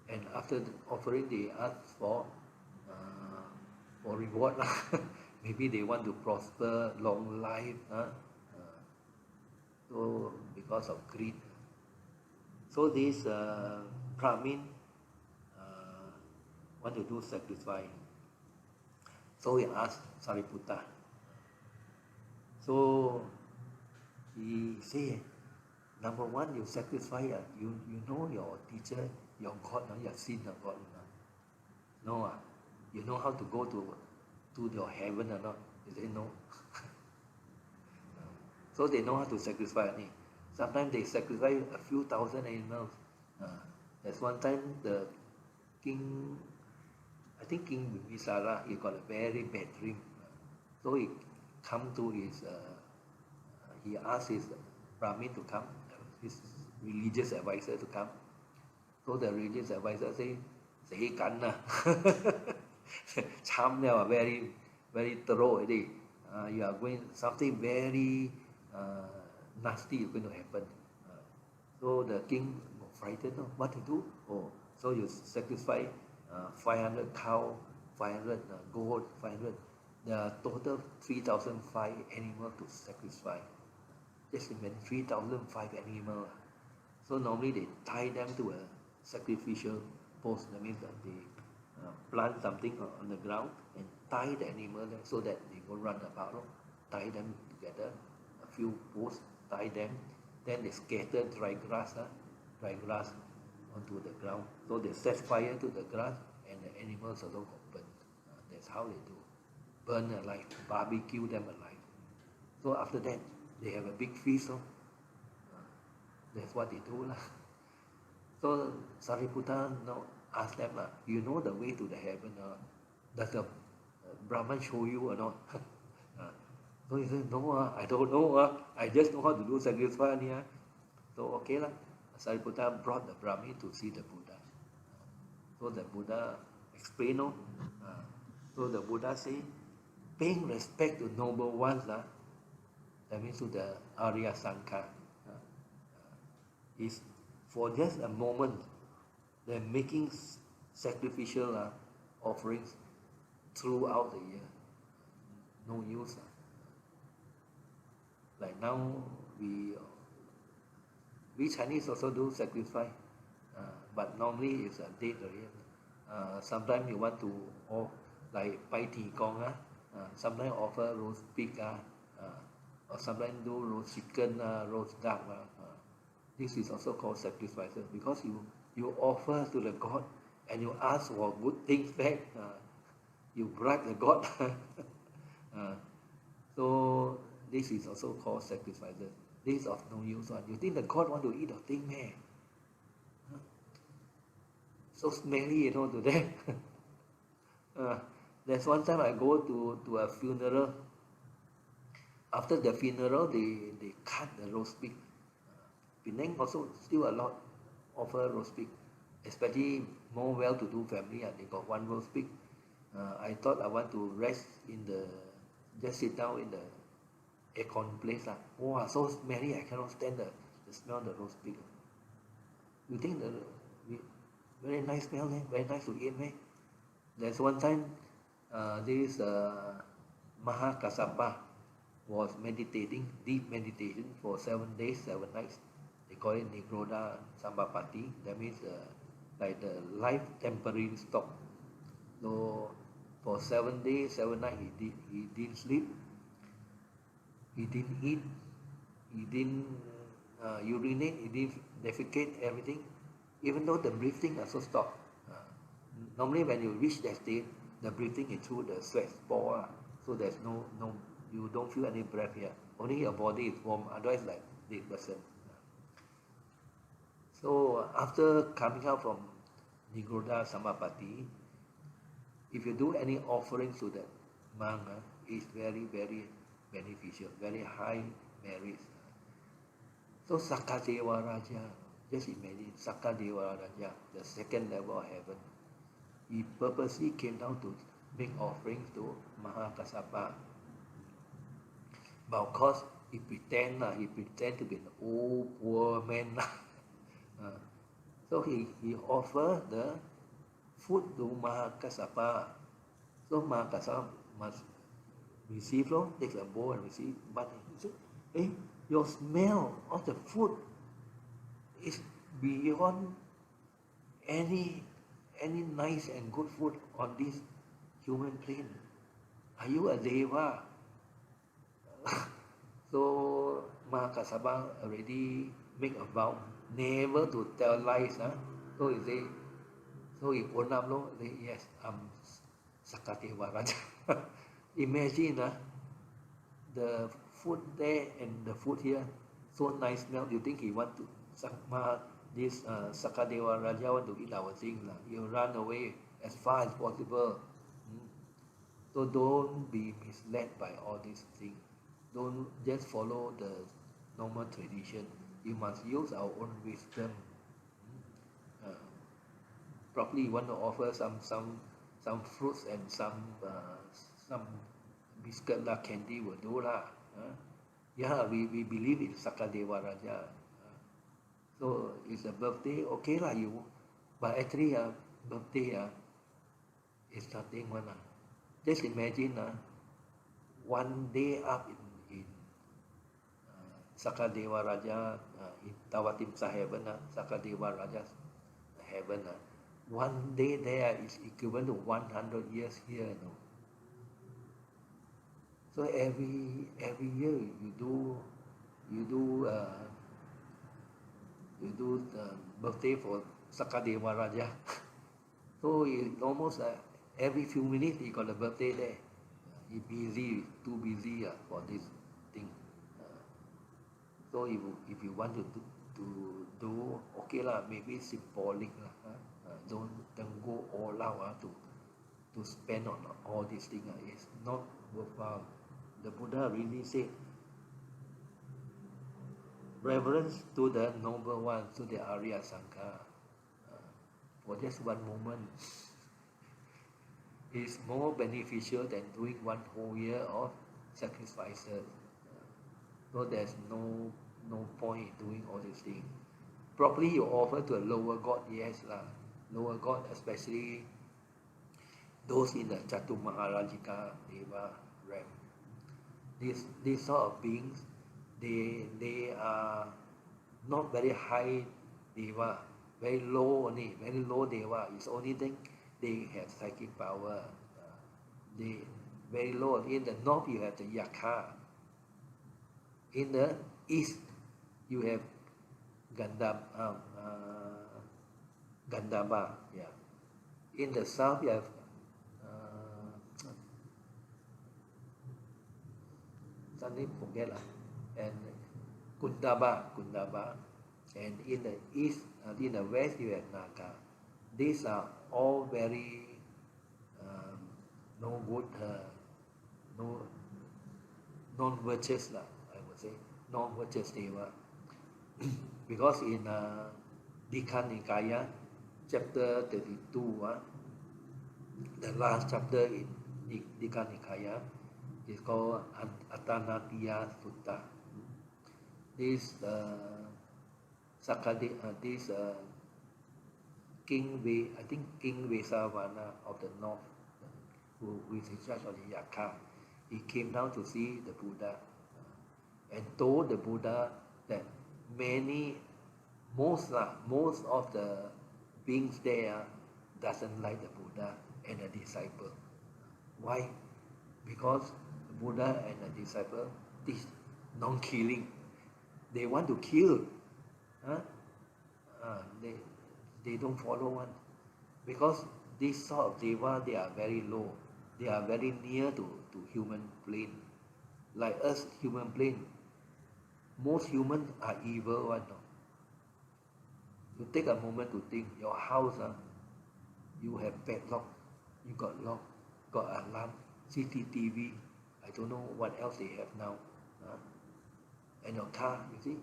and after the offering, they ask for reward. Maybe they want to prosper, long life. So because of greed. So this Brahmin want to do sacrifice. So he asked Sariputta. So he said, number one, you sacrifice, you know your teacher, your God, you have seen your God. No, you know how to go to your heaven or not? He said, no. So they know how to sacrifice. Sometimes they sacrifice a few thousand animals. There's one time the king, I think King Bimbisara, he got a very bad dream. So he come to his, he asked his Brahmin to come, his religious advisor to come. So the religious advisor say, "Say kanna, cham now very thorough already. You are going something very nasty is going to happen." So the king got frightened. No? What to do? Oh, so you sacrifice 500 cow, 500 goat, 500. There are total 3,005 animals to sacrifice. Just imagine 3,005 animals. So normally they tie them to a sacrificial post. That means that they plant something on the ground and tie the animal there so that they go run about. Tie them together, a few posts, tie them. Then they scatter dry grass onto the ground. So they set fire to the grass and the animals also got burned. That's how they do. Burn alive, barbecue them alive. So after that, they have a big feast. That's what they do. So Sariputta now ask them, you know the way to the heaven? Does the Brahman show you or not? So he said, no, I don't know. I just know how to do sacrifice. So okay. Sariputta brought the Brahmin to see the Buddha. So the Buddha explained. So the Buddha said, paying respect to noble ones, that means to the Arya Sangha, is for just a moment they're making sacrificial offerings throughout the year. No use. Like now we Chinese also do sacrifice, but normally it's a date already. Sometimes you want to like Pai Ti Gong, sometimes offer roast pig, or sometimes do roast chicken, roast duck. This is also called sacrifices because you offer to the God and you ask for good things back. You bribe the God. So this is also called sacrifices. This is of no use. You think the God want to eat the thing, man? So smelly, to them. There's one time I go to a funeral. After the funeral, they cut the roast pig. Penang also still a lot offer roast pig, especially more well-to-do family. They got one roast pig. I thought I want to rest just sit down in the aircon place. Wow, so smelly, I cannot stand the smell of the roast pig. You think very nice smell, very nice to eat, man. There's one time, this Mahakassapa was meditating, deep meditation for 7 days, 7 nights. They call it Nigroda Sambapati. That means like the life temporary stop. So for 7 days, 7 nights, he didn't sleep, he didn't eat, he didn't urinate, he didn't defecate, everything. Even though the breathing also stopped, Normally when you reach that state, the breathing is through the sweat spore, so there's no, you don't feel any breath here. Only your body is warm, otherwise like dead person. So after coming out from Nirodha Samapatti, if you do any offerings to that monk, it's very, very beneficial, very high merits. So Sakadeva Raja, just imagine Sakadeva Raja, the second level of heaven. He purposely came down to make offerings to Mahakassapa. But of course, he pretend to be an old poor man. So he offered the food to Mahakassapa. So Mahakassapa must receive, takes a bowl and receive. But he said, hey, your smell of the food is beyond any nice and good food on this human plane. Are you a deva? So Mahakassapa already make a vow never to tell lies. So he own up, say, yes, I'm Sakadeva Raja. Imagine the food there and the food here, so nice smell. You think he want to, this Sakadeva Raja want to eat our things. He'll run away as far as possible. So don't be misled by all these things. Don't just follow the normal tradition. You must use our own wisdom. Probably you want to offer some fruits and some biscuit candy will do Yeah, we believe in Sakadeva Raja. So it's a birthday, okay you. But actually birthday is nothing one. Just imagine one day up in Sakadeva Raja, in Tawatimsa heaven, Sakadeva Raja's heaven. One day there is equivalent to 100 years here. So every year you do the birthday for Sakadeva Raja. So it almost every few minutes he got a birthday there. He busy, too busy for this thing. So if you want to do okay maybe symbolic don't go all out to spend on all these things. It's not worthwhile. The Buddha really said, reverence to the noble one, to the Arya Sangha, for just one moment is more beneficial than doing one whole year of sacrifices. So there's no point doing all these things. Probably you offer to a lower god, yes lower god, especially those in the Chatumaharajika Deva realm. These sort of beings, they are not very high Deva, very low Deva. It's only thing they have psychic power. They very low. In the north you have the Yakha. In the east you have Gandhava. Yeah. In the south you have suddenly forget and Kundaba, and in the east, in the west you have Naga. These are all very no good, no non-virtuous I would say, non-virtuous Deva. Because in Dikha Nikaya, chapter 32, the last chapter in Dikha Nikaya is called Atanatiya Sutta. This this King Vesavana of the north, who is in charge of the Yakha, he came down to see the Buddha and told the Buddha that most of the beings there doesn't like the Buddha and the disciple. Why? Because the Buddha and the disciple teach non-killing. They want to kill. They don't follow one. Because This sort of deva, they are very low. They are very near to human plane. Like us, human plane, most humans are evil one. No? You take a moment to think, your house, you have padlock, you got lock, got alarm, CCTV, I don't know what else they have now. And your car, you see,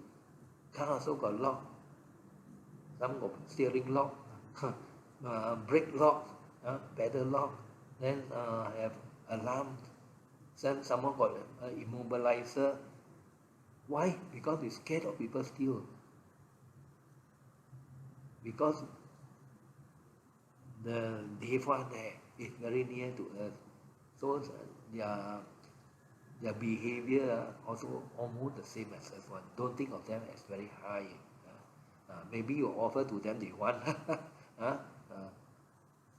car also got lock, some got steering lock, brake lock, pedal lock, then have alarm, then someone got immobilizer. Why? Because they're scared of people steal. Because the deva there is very near to us, so their behavior also almost the same as us one. Don't think of them as very high. Maybe you offer to them they want.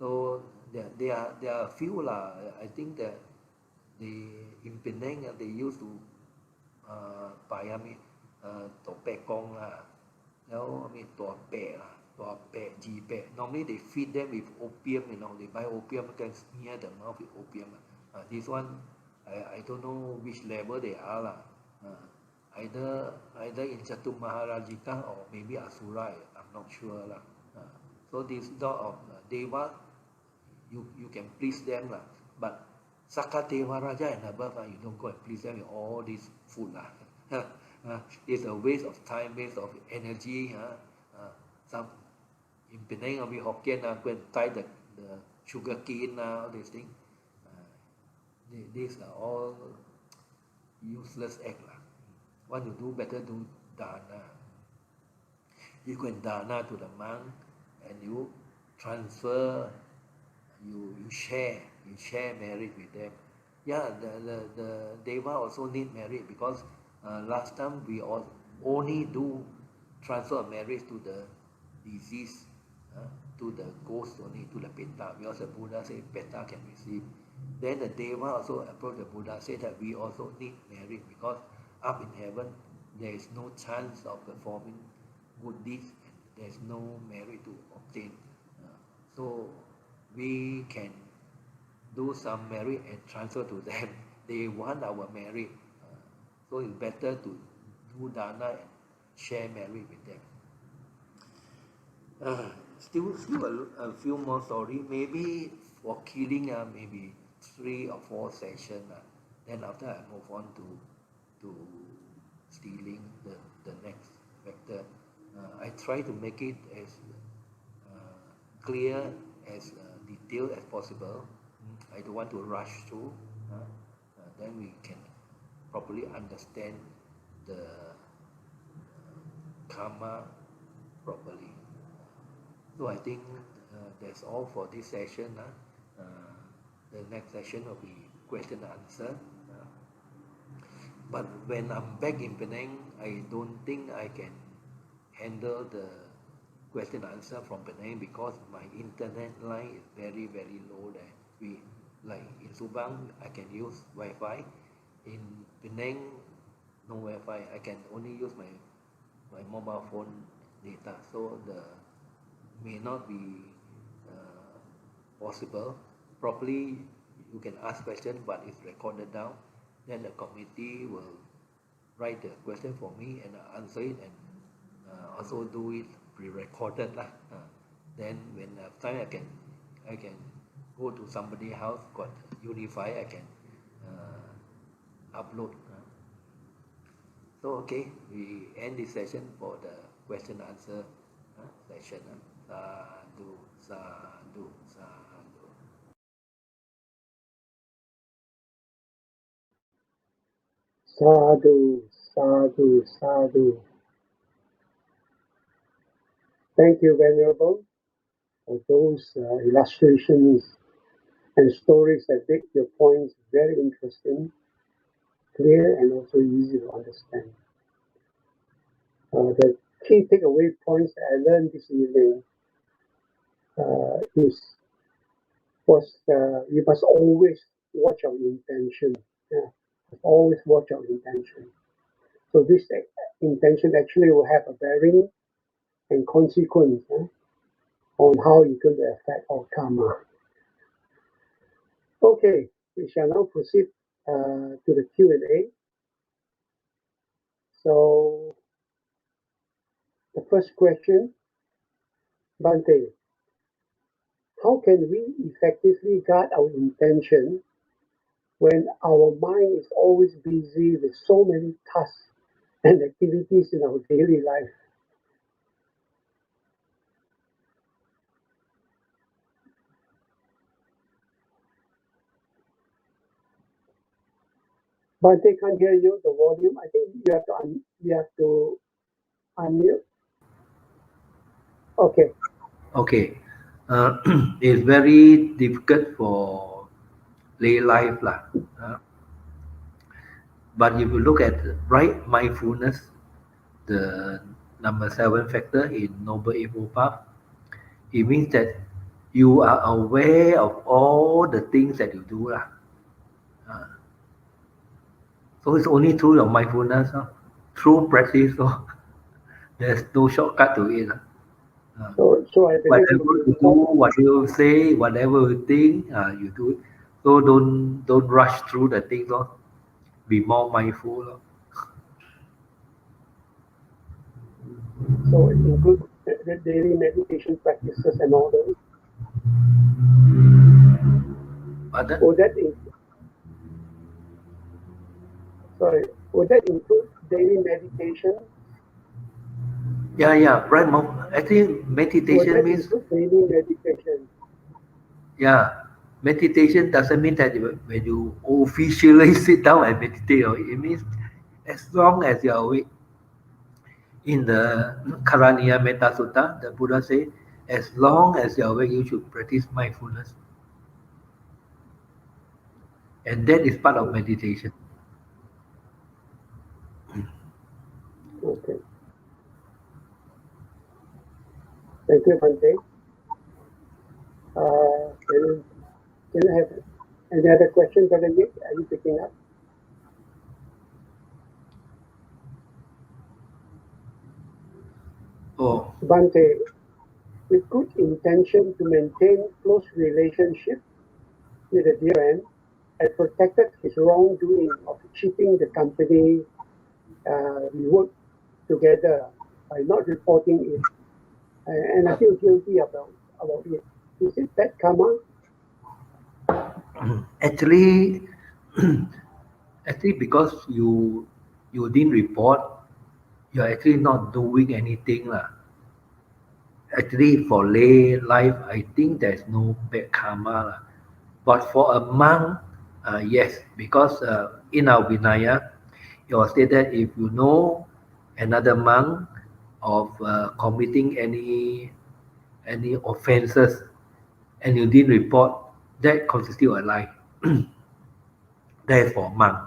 So there are few lah. I think that in Penang they used to bayar topekong lah. I mean topek lah. Normally they feed them with opium, they buy opium, can smear the mouth with opium. This one, I don't know which level they are lah. Either in Jatu Maharajika or maybe Asura, I'm not sure lah. So this sort of deva, you can please them lah. But Sakadeva Raja and above, you don't go and please them with all this food lah. It's a waste of time, waste of energy. Some in Penang or Hokkien, go and tie the sugar cane, all these things. These are all useless act lah. Want to do better, do dana. You go and dana to the monk, and you transfer, you share merit with them. Yeah, the deva also need merit, because last time we only do transfer of merit to the disease, to the ghost only, to the Peta, because the Buddha said Peta can receive. Then the deva also approached the Buddha, said that we also need merit, because up in heaven there is no chance of performing good deeds, and there is no merit to obtain. So we can do some merit and transfer to them. They want our merit, so it's better to do dana and share merit with them. Still a few more story. Maybe for killing, maybe 3 or 4 sessions. Then after I move on to stealing, the next factor. I try to make it as clear, as detailed as possible. I don't want to rush through. Then we can properly understand the karma properly. So I think that's all for this session. The next session will be question and answer. But when I'm back in Penang, I don't think I can handle the question and answer from Penang, because my internet line is very, very low there. Like in Subang, I can use Wi-Fi. In Penang, no Wi-Fi. I can only use my mobile phone data. So may not be possible. Properly, you can ask questions, but it's recorded down. Then the committee will write the question for me and answer it, and also do it pre-recorded lah. Then when I have time, I can go to somebody's house, got Unify, I can upload. So okay, we end this session for the question and answer session. Sadhu, sadhu, sadhu. Sadhu, sadhu, sadhu. Thank you, Venerable, for those illustrations and stories that make your points very interesting, clear, and also easy to understand. The key takeaway points that I learned this evening was you must always watch our intention. Yeah, always watch our intention. So this intention actually will have a bearing and consequence on how you're going to affect our karma. Okay, we shall now proceed to the Q&A. So the first question, Bante, how can we effectively guard our intention when our mind is always busy with so many tasks and activities in our daily life? Bante, can't hear you. The volume. I think you have to unmute. Okay. Okay. It's very difficult for lay life lah. But if you look at right mindfulness, the number 7 factor in Noble Eightfold Path, it means that you are aware of all the things that you do lah. So it's only through your mindfulness, through practice. There's no shortcut to it. So I believe Whatever you do, what you say, whatever you think, you do it. So don't rush through the things. Be more mindful. So it includes the daily meditation practices and all those. But Would that would that include daily meditation? yeah, right. Actually, Would meditation that means include daily meditation? meditation doesn't mean that when you officially sit down and meditate. It means as long as you're awake. In the Karaniya Metta Sutta, the Buddha said, as long as you're awake, you should practice mindfulness. And that is part of meditation. Okay. Thank you, Bante. Can you have any other questions, Brother Nick? Are you picking up? Oh, Bante, with good intention to maintain close relationship with a dear friend, I protected his wrongdoing of cheating the company we work together by not reporting it, and I feel guilty about it. Is it bad karma? actually, because you didn't report, you're actually not doing anything lah. Actually, for lay life, I think there's no bad karma lah. But for a monk, yes, because in our Vinaya, it was stated if you know another monk of committing any offences and you didn't report, that constitutes a lie. That is for monk.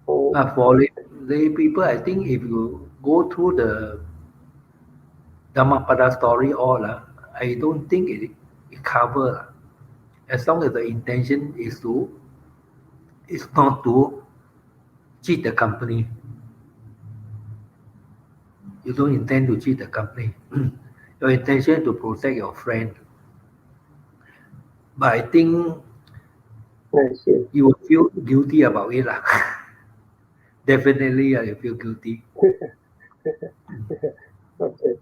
Oh, For lay people, I think if you go through the Dhammapada story all, I don't think it covers. As long as the intention is not to cheat the company. You don't intend to cheat the company. Your intention to protect your friend. But I think I see. you will feel guilty about it. Definitely you feel guilty. Okay.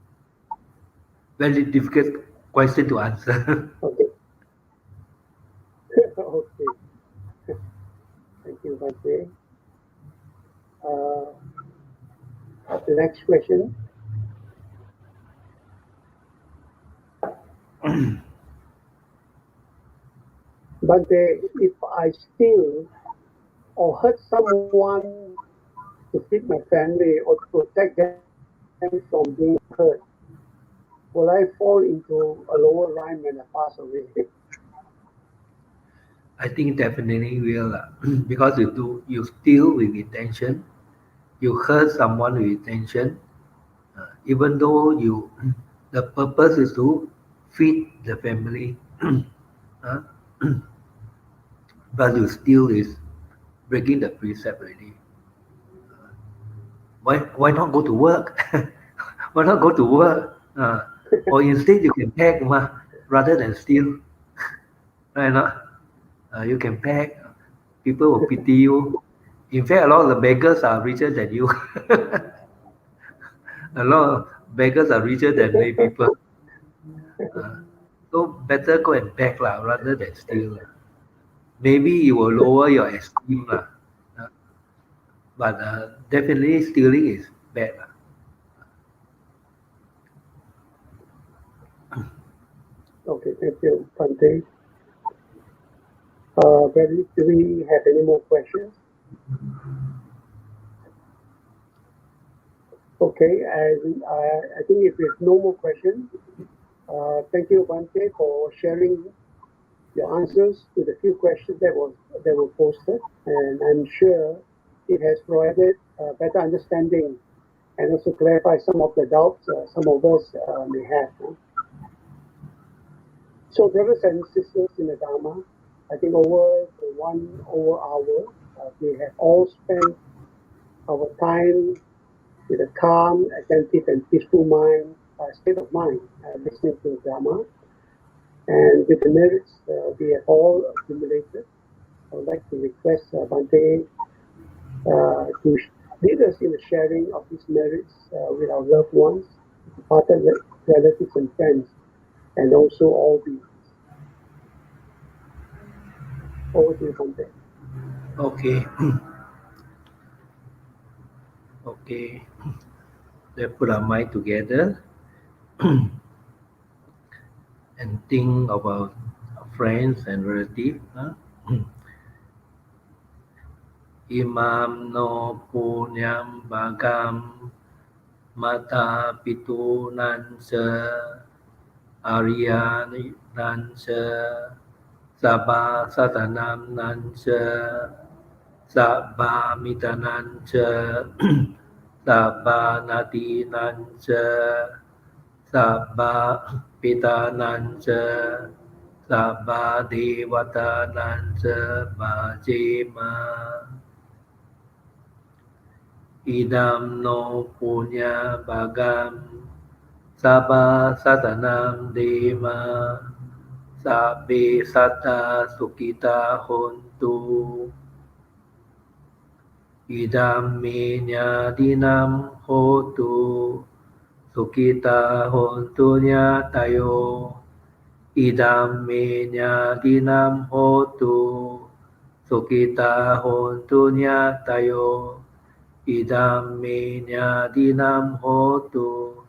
Very difficult question to answer. Okay. Okay. Thank you, Bante. The next question. Bante, if I steal or hurt someone to feed my family or to protect them from being hurt, will I fall into a lower line when I pass away? I think definitely will. Because you steal with intention, you hurt someone with intention, even though the purpose is to feed the family. uh, but you still is breaking the precept already. Why not go to work? Why not go to work? Or instead you can hack rather than steal. Right? Not? You can beg. People will pity you. In fact, a lot of the beggars are richer than you. A lot of beggars are richer than lay people. Uh, so better go and beg lah, rather than steal lah. Maybe it will lower your esteem lah. Uh, but definitely stealing is bad lah. Okay, thank you, Bante. Bradley, do we have any more questions? Okay, I think if there's no more questions, thank you, Bante, for sharing your answers to the few questions that were posted, and I'm sure it has provided a better understanding and also clarify some of the doubts some of us may have. So, brothers and sisters in the Dhamma, I think over the 1 hour, we have all spent our time with a calm, attentive, and peaceful mind, state of mind, listening to the Dhamma. And with the merits we have all accumulated, I would like to request Bante to lead us in the sharing of these merits with our loved ones, departed relatives and friends, and also all beings. Over to you, Bante. Okay. Okay. Let's put our mind together and think about our friends and relatives. Imam no punyam bagam mata pitu nansa Ariya nansa Sabha satanam nansa Sabha mitanancha Sabha nadinancha Sabha pitanancha Sabha devatanancha bhajema Idam no punya bagam Sabha satanam deva Sabbe satta sukita hontu Idam me nyadinam hotu Sukita hontu nyatayo Idam me nyadinam hotu Sukita hontu nyatayo Idam me nyadinam hotu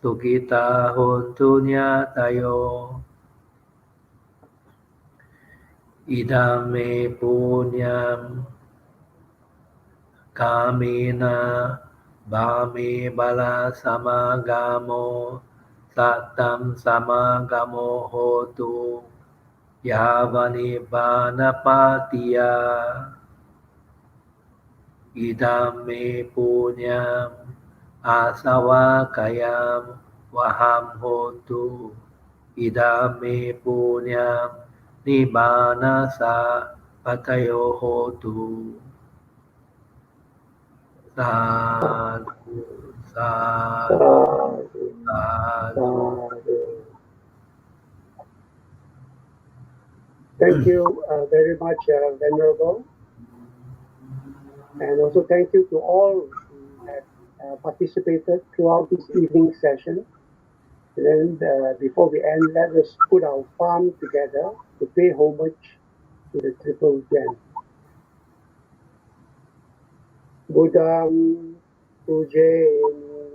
Sukita hontu nyatayo Idam me punyam Kamena Bhame bala samagamo Satam samagamo hotu Yavani banapatiya Idam me punyam Asawakayam Vaham hotu Idam me punyam Nibbanasa patayo hotu Sadhu, sadhu, sadhu. Thank you very much, Venerable. And also thank you to all who have participated throughout this evening session. And then before we end, let us put our palm together to pay homage to the Triple Gem. Buddham Pujemi,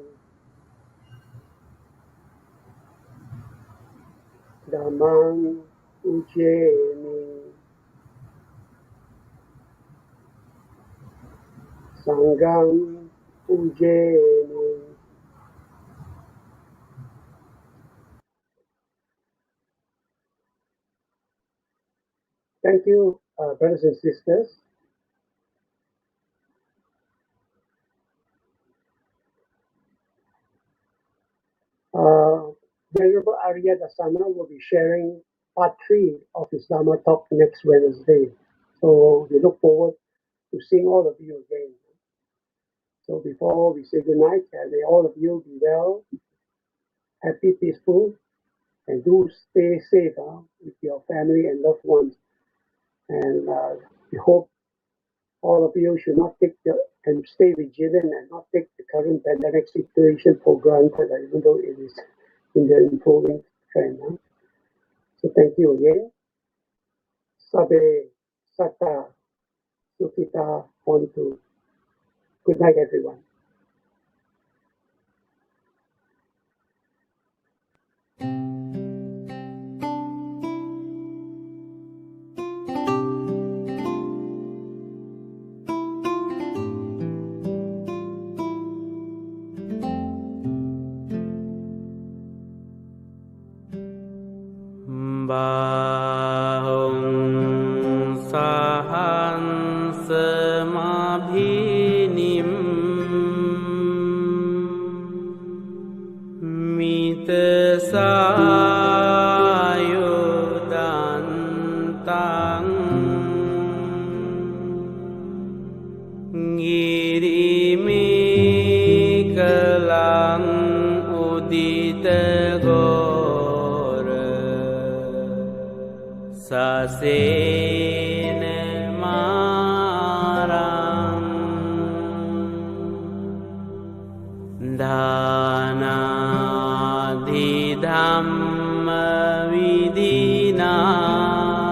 Dhammam Pujemi, Sangham Pujemi. Thank you, brothers and sisters. Venerable Ariya-dassana will be sharing part 3 of his Dhamma talk next Wednesday. So we look forward to seeing all of you again. So before we say goodnight, may all of you be well, happy, peaceful, and do stay safe with your family and loved ones. And we hope all of you should not and stay vigilant and not take the current pandemic situation for granted, even though it is in the improving trend. So thank you again. Sabe Sata Sukita Hontu. Good night, everyone. Bahung sahan semabhinim mitesayudantang ngirimi kelang uditego Sase